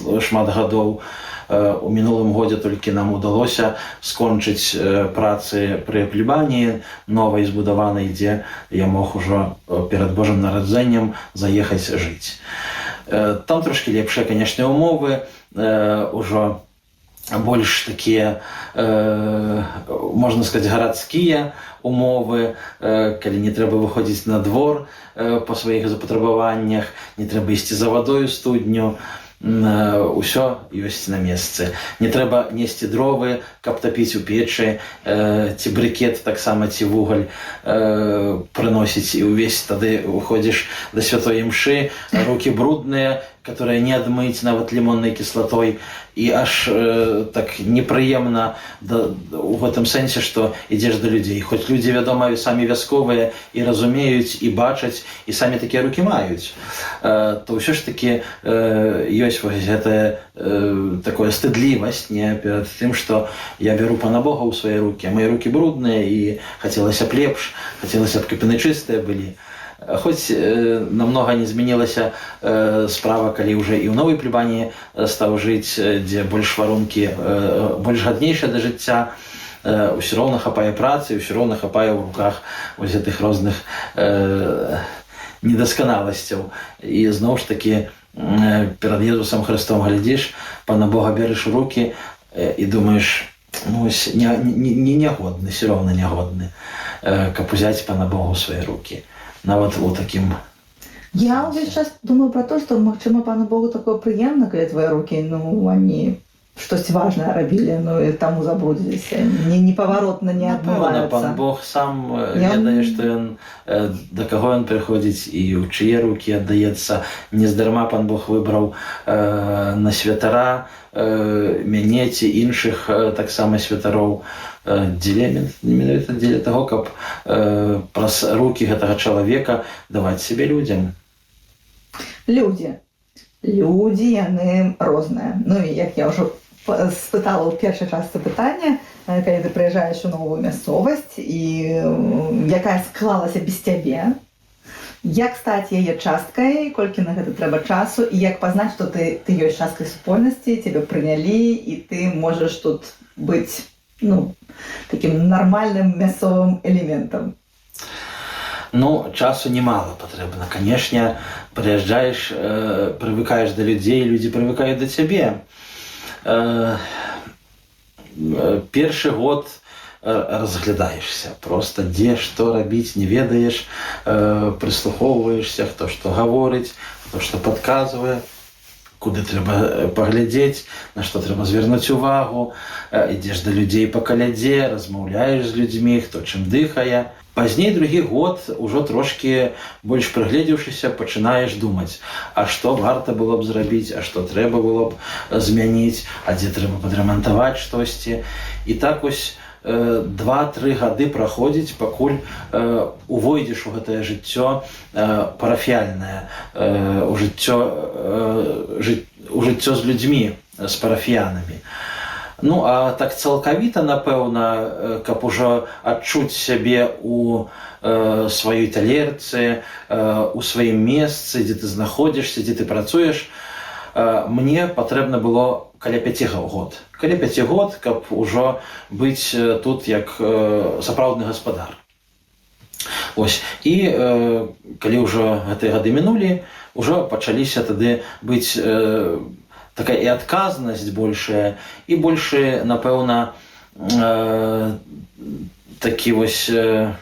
гадоў. У мінулым годзе толькі нам удалося скончыць працы пры плебаніі новай збудаванай, дзе я мог ужо перад Божым нараджэннем заехаць жыць. Там трошкі лепшыя, канешне, умовы, ужо больш такія, можна сказаць, гарадскія умовы, калі не трэба выходзіць на двор па сваіх запатрабаваннях, не трэба ісці за вадою студню. ўсё ёсць на месцы. Не трэба несці дровы, каб тапіць у печы, ці брыкет таксама, ці вугаль прыносіць, і ўвесь тады уходзіш да святой імшы, рукі брудныя, которые не адмыць нават лімоннай кіслатой, і аж так непрыемна у гэтым сэнсе, што ідзеш да людзей. Хоць людзі, вядома, самі вясковыя і разумеюць, і бачаць, і самі такія рукі маюць, то ўсё ж такі ёсць вось гэтая такая стыдлівасць не перад тым, што я бяру Пана Бога ў свае рукі, а мае рукі брудныя, і хацелася б лепш, хацелася б, каб яны чыстыя былі. Хоць намнога не змянілася справа, калі ўжо і ў новай плебаніі стаў жыць, дзе больш варункі, больш гаднейшыя да жыцця, ўсё роўна хапае працы, ўсё роўна хапае ў руках вось гэтых розных недасканаласцяў. І зноў ж такі перад Езусам Христом глядзіш, Пана Бога бярыш у рукі і думаеш, ну, нягодны, все роўна нягодны, каб узяць Пана Бога ў свае рукі. Нават у такім. Я увесь час думаю про то, што, магчыма, Пану Богу такое прыемна, калі твае рукі, ну, они штось важнае рабілі, ну, і таму забрудзіліся, непаваротна не адмываюцца. Пан Бог сам ведае, што ён, да каго ён прыходзіць і ў чые рукі аддаецца. Нездарма Пан Бог выбраў на святара мяне ці іншых таксама святароў, менавіта дзеля таго, каб праз рукі гэтага чалавека даваць сябе людзям. Людзі, яны розныя. Ну і як я ўжо спытала ў першай частцы пытання, калі ты прыязджаеш у новую мясцовасць і якая склалася без цябе, як стаць яе часткай, колькі на гэта трэба часу, і як пазнаць, што ты ёсць часткай супольнасці, цябе прынялі, і ты можаш тут быць, ну, таким нормальным мясцовым элементам. Ну, часу немало патрэбна. Канешне, прыязджаеш, прывыкаеш да людзей, людзі прывыкаюць да цябе. Першы год разглядаешься, просто дзе што рабіць не ведаеш, прыслухоўваешся, хто што гаворыць, хто што падказвае, куды трэба паглядзець, на што трэба звярнуць увагу, ідзеш да людзей па калядзе, размаўляеш з людзьмі, хто чым дыхае. Пазней другі год, ужо трошкі больш прыгледзеўшыся, пачынаеш думаць, а што варта было б зрабіць, а што трэба было б змяніць, а дзе трэба падрамантаваць штосьці. І так вось 2-3 гады праходзіць, пакуль увойдзеш у гэтае жыццё парафіяльнае, у жыццё з людзьмі, з парафіянамі. Ну, а так цалкавіта, напэўна, каб ужо адчуць сябе у сваёй талерцы, у сваім месцы, дзе ты знаходзішся, дзе ты працуеш, мне патрэбна было каля 5 год. Каля 5 год, каб ужо быць тут як сапраўдны гаспадар. Ось. І калі ўжо гэтыя гады мінулі, ужо пачаліся тады быць такая і адказнасць большая, і больше, напэўна, такі вось, як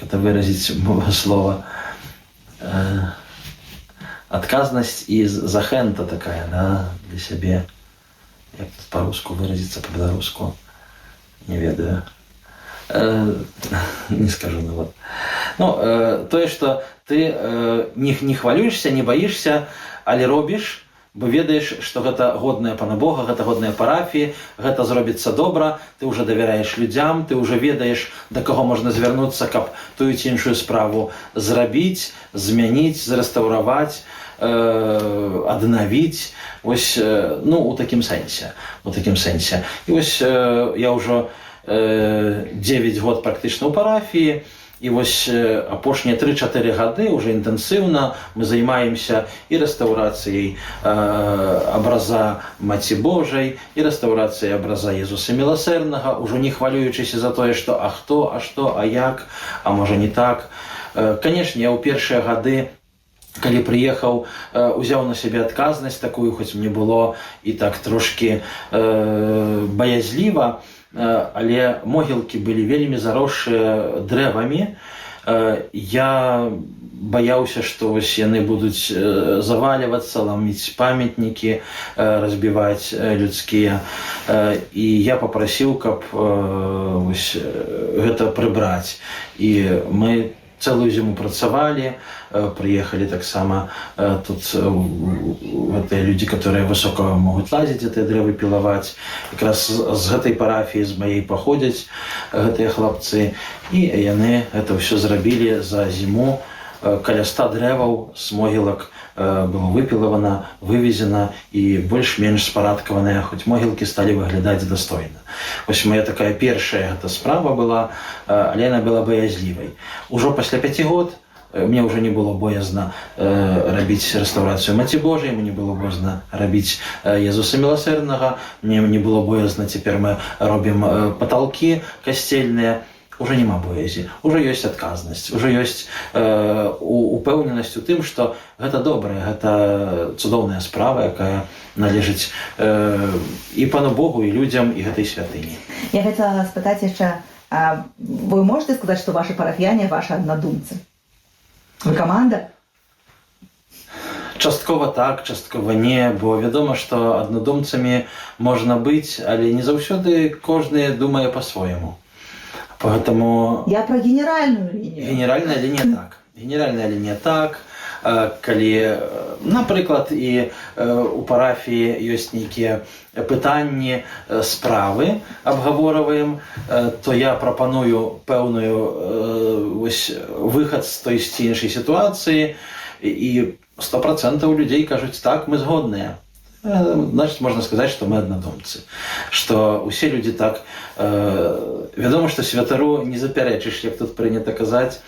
это выразіць слова, адказнасць і захэнта такая, да, для сябе. Як тут па-руску выразіцца, па-беларуску, не ведаю. Не скажу, ну вот. Ну, тое, што ты не хвалюешься, не баишься, але робіш, бо ведаеш, што гэта годная Пана Бога, гэта годная парафія, гэта зробіцца добра, ты ўжо давяраеш людзям, ты ўжо ведаеш, да каго можна звярнуцца, каб тую ці іншую справу зрабіць, змяніць, зарэстаўраваць, аднавіць, ось, ну, у такім сэнсе. І вось я ўжо 9 год практычна ў парафіі, і вось апошнія 3-4 гады уже інтэнсіўна мы займаемся і рэстаўрацыяй абраза Маці Божай, і рэстаўрацыяй абраза Езуса Міласэрнага, ужо не хвалюючыся за тое, што а хто, а што, а як, а можа не так. Канешне, я ў першыя гады, калі прыехаў, узяў на сябе адказнасць такую, хоць мне было і так трошкі баязліва, але могілкі былі вельмі заросшыя дрэвамі, Я баяўся, што вось яны будуць завальвацца, ламіць памятнікі, разбіваць людскія. І я папрасіў, каб вось гэта прыбраць. І мы цэлую зіму працавалі, прыехалі таксама тут гэтыя людзі, которые высока могуць лазіць, гэтыя дрэвы пілаваць. Якраз з гэтай парафіі, з маей паходзяць гэтыя хлапцы, і яны гэта ўсё зрабілі за зіму. Каля 100 дрэваў з могілак было выпілавана, вывезена і больш-менш спарадкаваныя, хоць могілкі сталі выглядаць дастойна. Вось моя такая першая гэта справа была, але яна была баязлівай. Ужо пасля 5 год мне ўжо не было боязна рабіць рэстаўрацыю Маці Божай, мне было боязна рабіць Езуса Міласэрнага, мне не было боязна, цяпер мы робім паталкі касцельныя. Уже няма боязі, уже ёсць адказнасць, уже ёсць упэўненасць у тым, што гэта добрая, гэта цудоўная справа, якая належыць і Пану Богу, і людзям, і гэтай святыні. Я хотела спытаць яшчэ, вы можете сказаць, што ваши парафіяне ваши аднадумцы? Вы каманда? Часткова так, часткова не, бо вядома, што аднадумцамі можна быць, але не заўсёды кожны думае па-свойму. Поэтому... Я про генеральную линию. Генеральная линия так. Генеральная линия так. Калі, напрыклад, і у парафіі ёсць нейкія пытанні, справы абгаворваем, то я прапаную пэўную выхад з той ці іншай сітуацыі, і 100% людзей кажуць, так, мы згодныя. Значит, можно сказать, что мы однодумцы. Что усе люди так... Вядома, што святару не запярэчыш, як тут прынята казаць.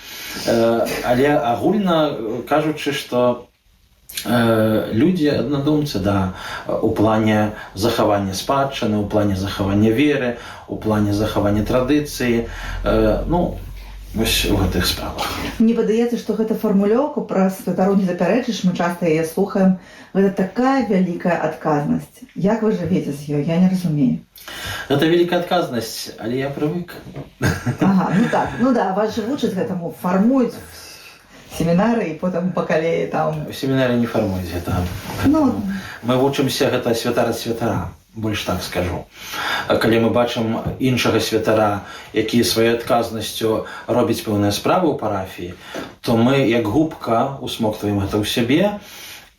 Але агульна кажучы, што людзі аднадумцы, да, у плане захавання спадчыны, у плане захавання веры, у плане захавання традыцыі. Ну, вось у гэтых справах. Мне падаецца, што гэта фармулёўка пра святару не запярэчыш, мы часта яе слухаем. Гэта такая вялікая адказнасць. Як вы жывеце з ёй? Я не разумею. Гэта вялікая адказнасць, але я прывык. Ага, ну так, ну да, вас же вучаць гэтаму, фармуюць семінары і потым па калеі там... У семінары не фармуюць гэта. Ну... Мы вучымся гэта святар ад святара. Больш так скажу. Калі мы бачым іншага святара, які сваёй адказнасцю робіць пэўныя справы ў парафіі, то мы, як губка, усмоктваем гэта ў сябе,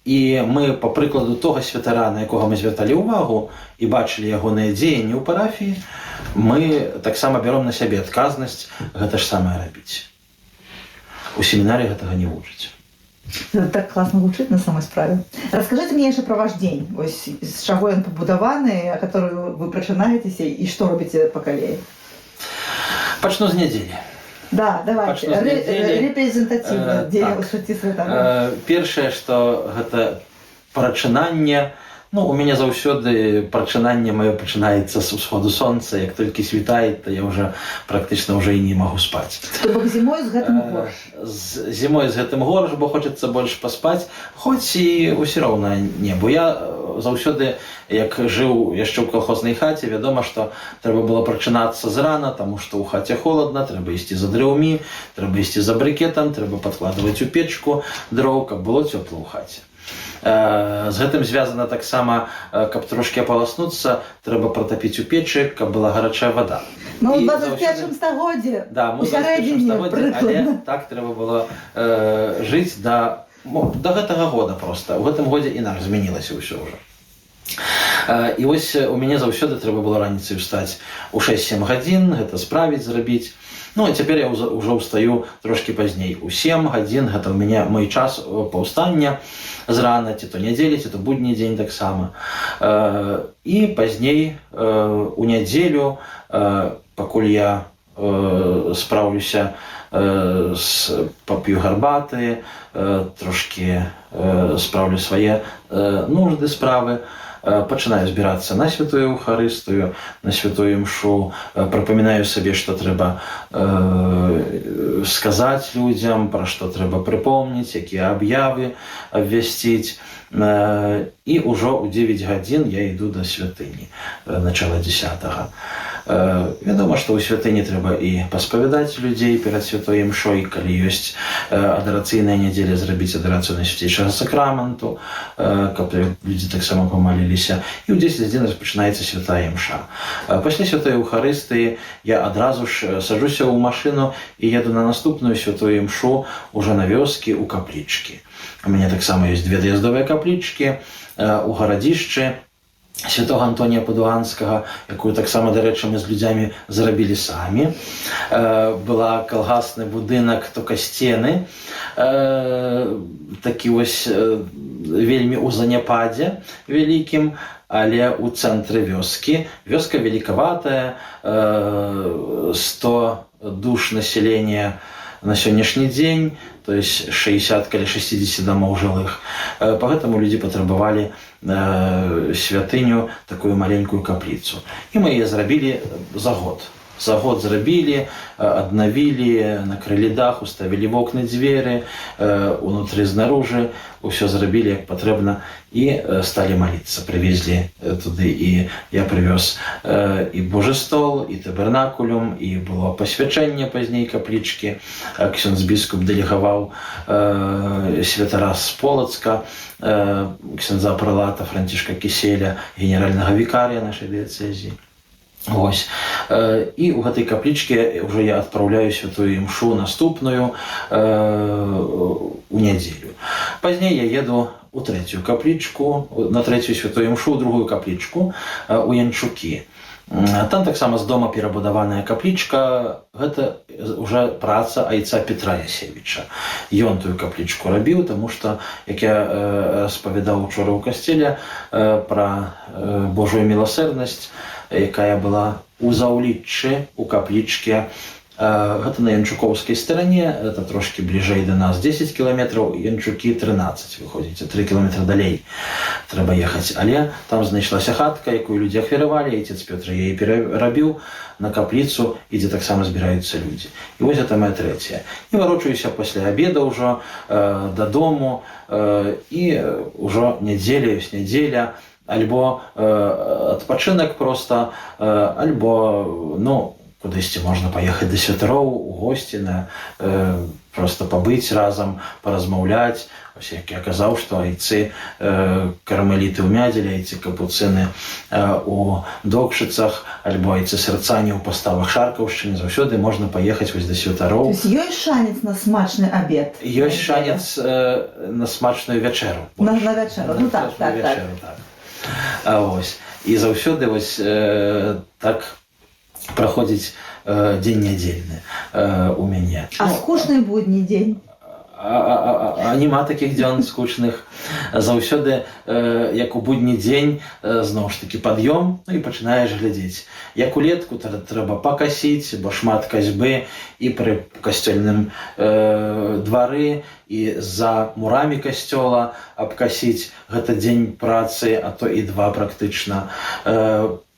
і мы, па прыкладу того святара, на якога мы звярталі ўвагу і бачылі ягоныя дзеянні ў парафіі, мы таксама бяром на сябе адказнасць гэта ж самае рабіць. У семінарі гэтага не вучаць. Это так классно гучыць на самой справе. Расскажите мне яшчэ пра ваш дзень. Ось з чаго ён пабудаваны, а который вы прачынаецеся і што робіце па калеі? Пачну з нядзелі. Да, давайте. Репрезентативна дзень у жыцці святара. Першае, што гэта прачынанне. Ну, у мяне заўсёды прачынанне маё пачынаецца з усходу сонца. Як толькі світае, то я ўжо практычна ўжо і не магу спаць. То бок зімой з гэтым горш? Зімой з гэтым горш, бо хочацца больш паспаць, хоць і ўсё роўна не. Бо я заўсёды, як жыў яшчэ ў калхознай хаце, вядома, што трэба было прачынацца зрана, таму што ў хаце холадна, трэба ісці за драўмі, трэба ісці за брыкетам, трэба падкладваць у печку дроў, каб было цёпла ў хаце. З гэтым звязана таксама, каб трошкі апаласнуцца, трэба пратапіць у печы, каб была гарачая вада. Ну, у 21 стагоддзе. Да, мы ў 21 стагодзе, але так трэба было жыць да гэтага года проста. У гэтым годзе інакш змянілася ўсё ўжо. І вось у мяне заўсёды трэба было раніцай устаць у 6-7 гадзін, гэта справіць, зрабіць. Ну, а цяпер я ўжо ўстаю трошкі пазней. У 7 гадзін гэта ў мяне мой час паўстання з рана, ці то нядзелі, ці то будні дзень таксама. І пазней у нядзелю, пакуль я спраўлюся, пап'ю гарбаты, трошкі спраўлю свае нужды, справы, пачынаю збірацца на святую Эўхарыстыю, на святую імшу, прыпамінаю сабе, што трэба сказаць людзям, пра што трэба прыпомніць, якія аб'явы абвясціць. І ўжо ў 9 гадзін я іду да святыні, начала 10-го. Вядома, што ў святыні трэба і паспавядаць людзей перад святым святой імшой, калі ёсць адарацыйная нядзеля, зрабіць адарацыю Найсвяцейшага сакраменту, каб людзі таксама памаліліся. І ў 10 гадзін распачынаецца святая імша. Пасля святой Еўхарыстыі я адразу ж сажуся ў машыну і еду на наступную святую імшу уже на вёскі ў каплічкі. У мяне таксама ёсць 2 даездовыя каплічкі у гарадзішчы святого Антонія Падуанскага, якую таксама, дарэчы, мы з людзямі зрабілі самі. Была калгасны будынак, тока сцены, такі вось вельмі ў заняпадзе вялікім, але ў цэнтры вёскі. Вёска великаватая, 100 душ населения на сённяшні дзень, то есть 60 каля 60 домов жылых. Поэтому люди патрабавалі святыню, такую маленькую капліцу. І мы яе зрабілі за год. За год зрабілі, аднавілі, накрылі дах, уставілі вокны, дзверы, унутры, знаружы, усё зрабілі як патрэбна і сталі маліцца. Прывезлі туды, і я прывёз і Божы стол, і табернакулюм, і было пасвячэнне пазней каплічкі. Ксёндз біскуп дэлегаваў святара з Полацка, ксёндза прэлата Францішка Кіселя, генеральнага вікарыя нашай дыяцэзіі. Вось. І ў гэтай каплічке уже я адпраўляю святую імшу наступную у нядзелю. Пазней я еду у 3-ю каплічку, на 3-ю святую імшу, у 2-ю каплічку у Янчукі. Там таксама з дома перабудаваная каплічка, гэта уже праца айца Петра Ясевіча. Ён тую каплічку рабіў, таму што, як я распавядаў учора ў касцеле пра Божую міласэрнасць, якая была у Заўліччы, у каплічке. Гэта на янчукоўскай старане, это трошки бліжэй да нас 10 кіламетраў, Янчукі 13, выходзіце, 3 кіламетра далей трэба ехаць. Але там знайшлася хатка, якую людзі ахвяравалі, айцец Пётр яе перарабіў на капліцу, і дзе таксама збіраюцца людзі. І вось гэта моя 3-я. І варочаюся пасля абеда ўжо дадому, і ўжо нядзеля ёсць нядзеля, альбо адпачынак проста, альбо, ну, кудысьці можна паехаць да святароў, у госці, проста пабыць разам, паразмаўляць. Ось як я казаў, што айцы кармеліты ў Мядзелі, айцы капуцыны у Докшыцах, альбо айцы сэрцані ў паставах Шаркаўшчыны, заўсёды можна паехаць вось да святароў. То есть ёсць шанец на смачны абед? Ёсць шанец на смачную вячэру. На вячэру, ну так. Ось. І заўсёды вось так праходзіць дзень нядзельны у мяне. А скучны будні дзень? А нема такіх дзён скучных. Заўсёды, як у будні дзень, зноў ж такі пад'ём, ну і пачынаеш глядзець. Як улетку трэба пакасіць, бо шмат касьбы і пры касцёльным двары, і за мурамі касцёла абкасіць. Гэта дзень працы, а то і 2 практычна.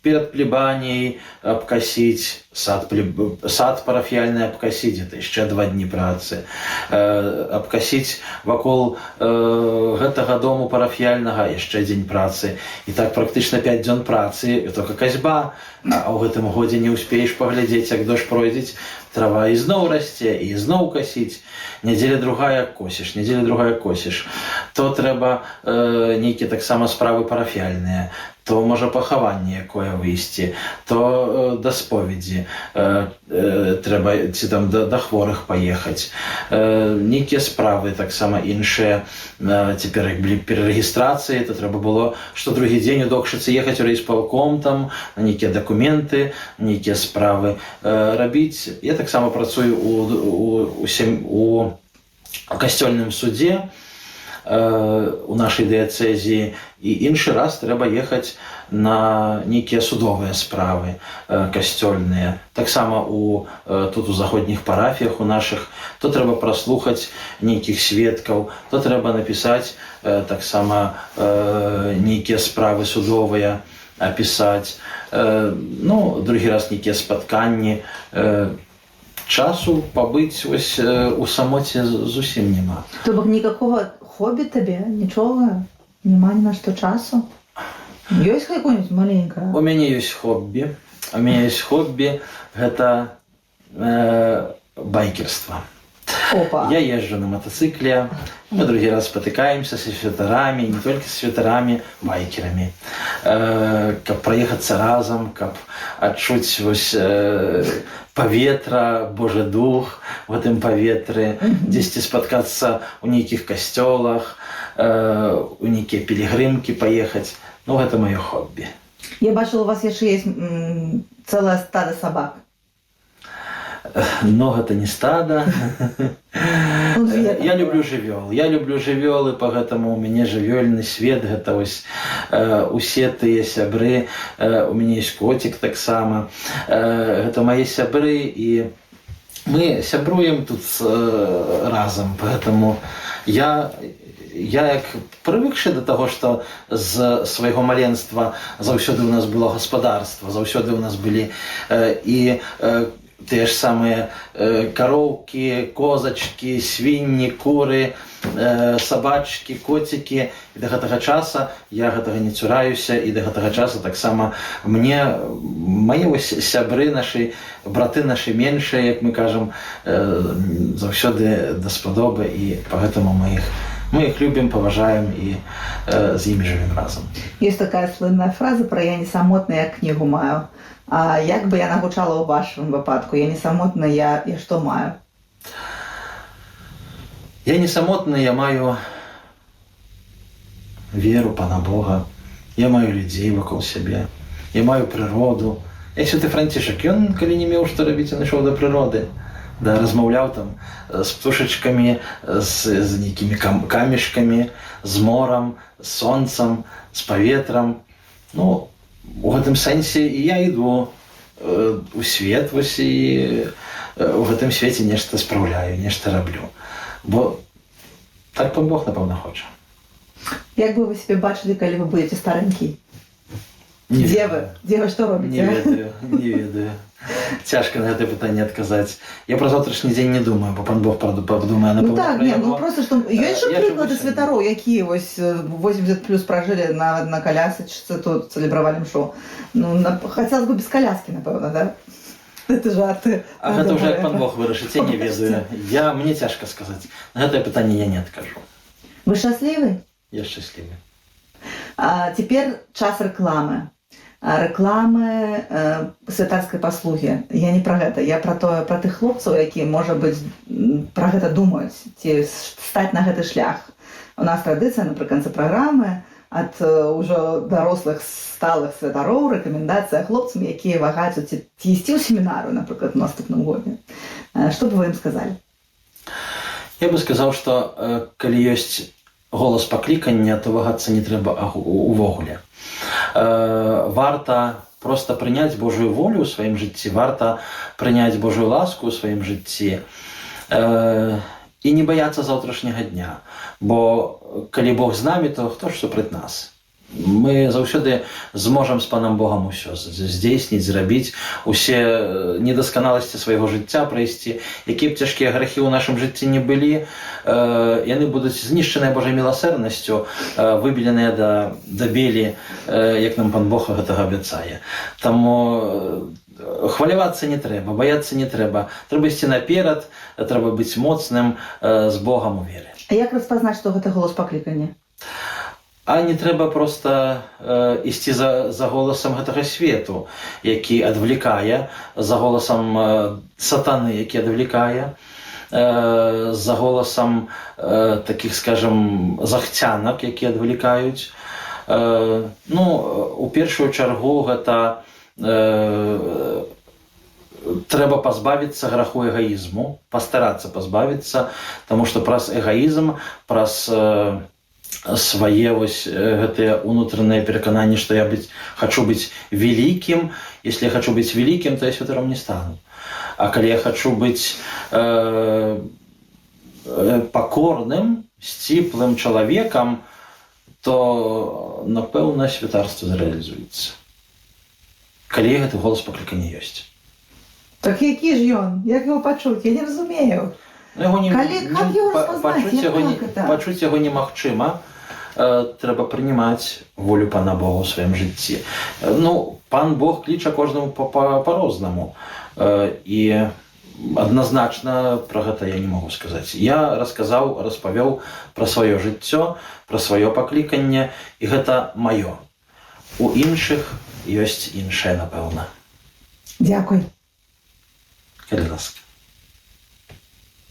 Перад плебаніяй абкасіць, сад парафіяльны абкасіць, гэта яшчэ 2 дні працы. Абкасіць вакол гэтага дому парафіяльнага яшчэ дзень працы. І так практычна 5 дзён працы, толькі касьба, а ў гэтым годзе не ўспееш паглядзець, як дождж пройдзець, трава ізноў расце, і ізноў касіць. Нядзеля другая косіш, нядзеля другая косіш. То трэба нейкія таксама справы парафіяльныя, то можа пахаванне якое выйсці, то да споведзі трэба, ці там да хворых паехаць. Нейкія справы таксама іншыя. Цяпер як былі перарэгістрацыі, то трэба было што другі дзень у Докшыцы ехаць у райсполком, там на нейкія дакументы, нейкія справы рабіць. Я таксама працую у касцёльным судзе у нашай дыяцэзіі, і іншы раз трэба ехаць на нейкія судовыя справы касцёльныя. Таксама тут у заходніх парафіях у нашых, то трэба праслухаць нейкіх сведкаў, то трэба напісаць таксама нейкія справы судовыя, апісаць. Ну, другі раз нейкія спатканні. Часу пабыць вось у самоце зусім няма. То бок никакого хобби табе? Нічога? Нема ні на што часу? Ёсць какое-нибудь маленькое? У мяне ёсць хоббі. Гэта байкерства. Опа. Я езжу на мотоцикле, мы другий раз спотыкаемся со святарами, не только со святарами, байкерами. Каб проехаться разом, каб адчуць вось паветра, Божий дух в этом паветры, дзесьці спаткацца ў нейкіх касцёлах, у нейкія пілігрымкі паехаць. Ну, гэта маё хобби. Я бачила, у вас яшчэ есть целое стадо собак. Но гэта не стадо. Я люблю жывёл. Я люблю жывёл, і пагэтаму ў мяне жывёльны свет. Гэта вось усе тыя сябры. У мяне ёсць коцік таксама. Гэта мае сябры, і мы сябруем тут разам. Пагэтаму я як прывыкшы да таго, што з свайго маленства заўсёды ў нас было гаспадарства, заўсёды ў нас былі і тыя ж самыя кароўкі, козачкі, свінні, куры, сабачкі, коцікі. І да гэтага часа я гэтага не цураюся, і да гэтага часа таксама мне мае сябры нашы, браты нашы меншыя, як мы кажам, заўсёды даспадобы, і пагэтаму мы их любим, поважаем и с ними живем разом. Есть такая слынная фраза про «я не самотна, я книгу маю». А як бы яна гучала ў вашым выпадку? Я не самотна, я што маю? Я не самотна, я маю веру Пана Бога, я маю людзей вакол сябе, я маю прыроду. Як святы Францішак, ён, калі не меў што рабіць, ён ішоў да прыроды. Да, размаўляў там з птушачкамі, з нейкімі камешкамі, з морам, з сонцам, з паветрам. Ну, у гэтым сэнсе і я іду у свет, вось, і у гэтым свеце нешта спраўляю, нешта раблю. Бо так Пан Бог, напэўна, хоча. Як бы вы себе бачылі, калі вы будете старенькі? Дзе вы што робіце? Не ведаю. Цяжка на гэта пытанне адказаць. Я пра заўтрашні дзень не думаю, бо Пан Бог падумае, напэўна, так, пра яго. Просто, што ёсць жа прыклады святароў, якія вось 80 плюс пражылі на колясачцы, тут цэлебравалі мшу. Ну, хацелось бы без коляски, напэўна, да? Это жарты. А гэта ўжо як Пан Бог вырашыць, я не ведаю. Мне цяжка сказаць. На гэтае пытанне я не адкажу. Вы шчаслівы? Я шчаслівы. Цяпер час рэкламы. Рэкламы святарскай паслугі. Я не пра гэта. Я пра тых хлопцаў, якія, можа быць, пра гэта думаюць, ці стаць на гэты шлях. У нас традыцыя напрыканцы праграмы ад ужо дарослых сталых святароў, рэкамендацыя хлопцам, якія вагаюцца ці ісці ў семінарыю, напрыклад, у наступным годзе. Што б вы ім сказалі? Я бы сказаў, што калі ёсць голас паклікання, то вагацца не трэба увогуле. Варта просто прыняць Божую волю ў сваім жыцці, варта прыняць Божую ласку ў сваім жыцці і не баяцца заўтрашняга дня. Бо калі Бог з намі, то хто ж супраць нас? Мы заўсёды зможам з Панам Богам усё здзейсніць, зрабіць, усе недасканаласці свайго жыцця прайсці. Якія б цяжкія грахі ў нашым жыцці не былі, яны будуць знішчаныя Божай міласэрнасцю, выбеленыя да белі, як нам Пан Бог гэтага абяцае. Таму хвалявацца не трэба, баяцца не трэба. Трэба ісці наперад, трэба быць моцным з Богам у веры. А як распазнаць, што гэта голас паклікання? А не трэба проста ісці за голасам гэтага свету, які адвлікае, за голасам сатаны, які адвлікае, за голасам такіх, скажам, захцянак, які адвлікаюць. Ну, у першую чаргу гэта трэба пазбавіцца граху эгоізму, пастарацца пазбавіцца, таму што праз эгоізм, праз свае вось гэтыя унутраныя перакананні, што я хачу быць великім. Если я хочу быць великім, то я святаром не стану. А калі я хочу быць пакорным, сціплым чалавекам, то, напэўна, святарства зрэалізуецца. Калі гэты голас паклікання ёсць. Так які ж ён? Як яго пачуць? Я не разумею. Пачуць яго немагчыма. Трэба прынимаць волю Пана Бога ў сваім жыцці. Ну, Пан Бог кліча кожнаму па-рознаму. І Адназначна пра гэта я не магу сказаць. Я распавёў пра сваё жыццё, пра сваё пакліканне, і гэта маё. У іншых ёсць іншае, напэўна. Дзякуй. Калі ласка.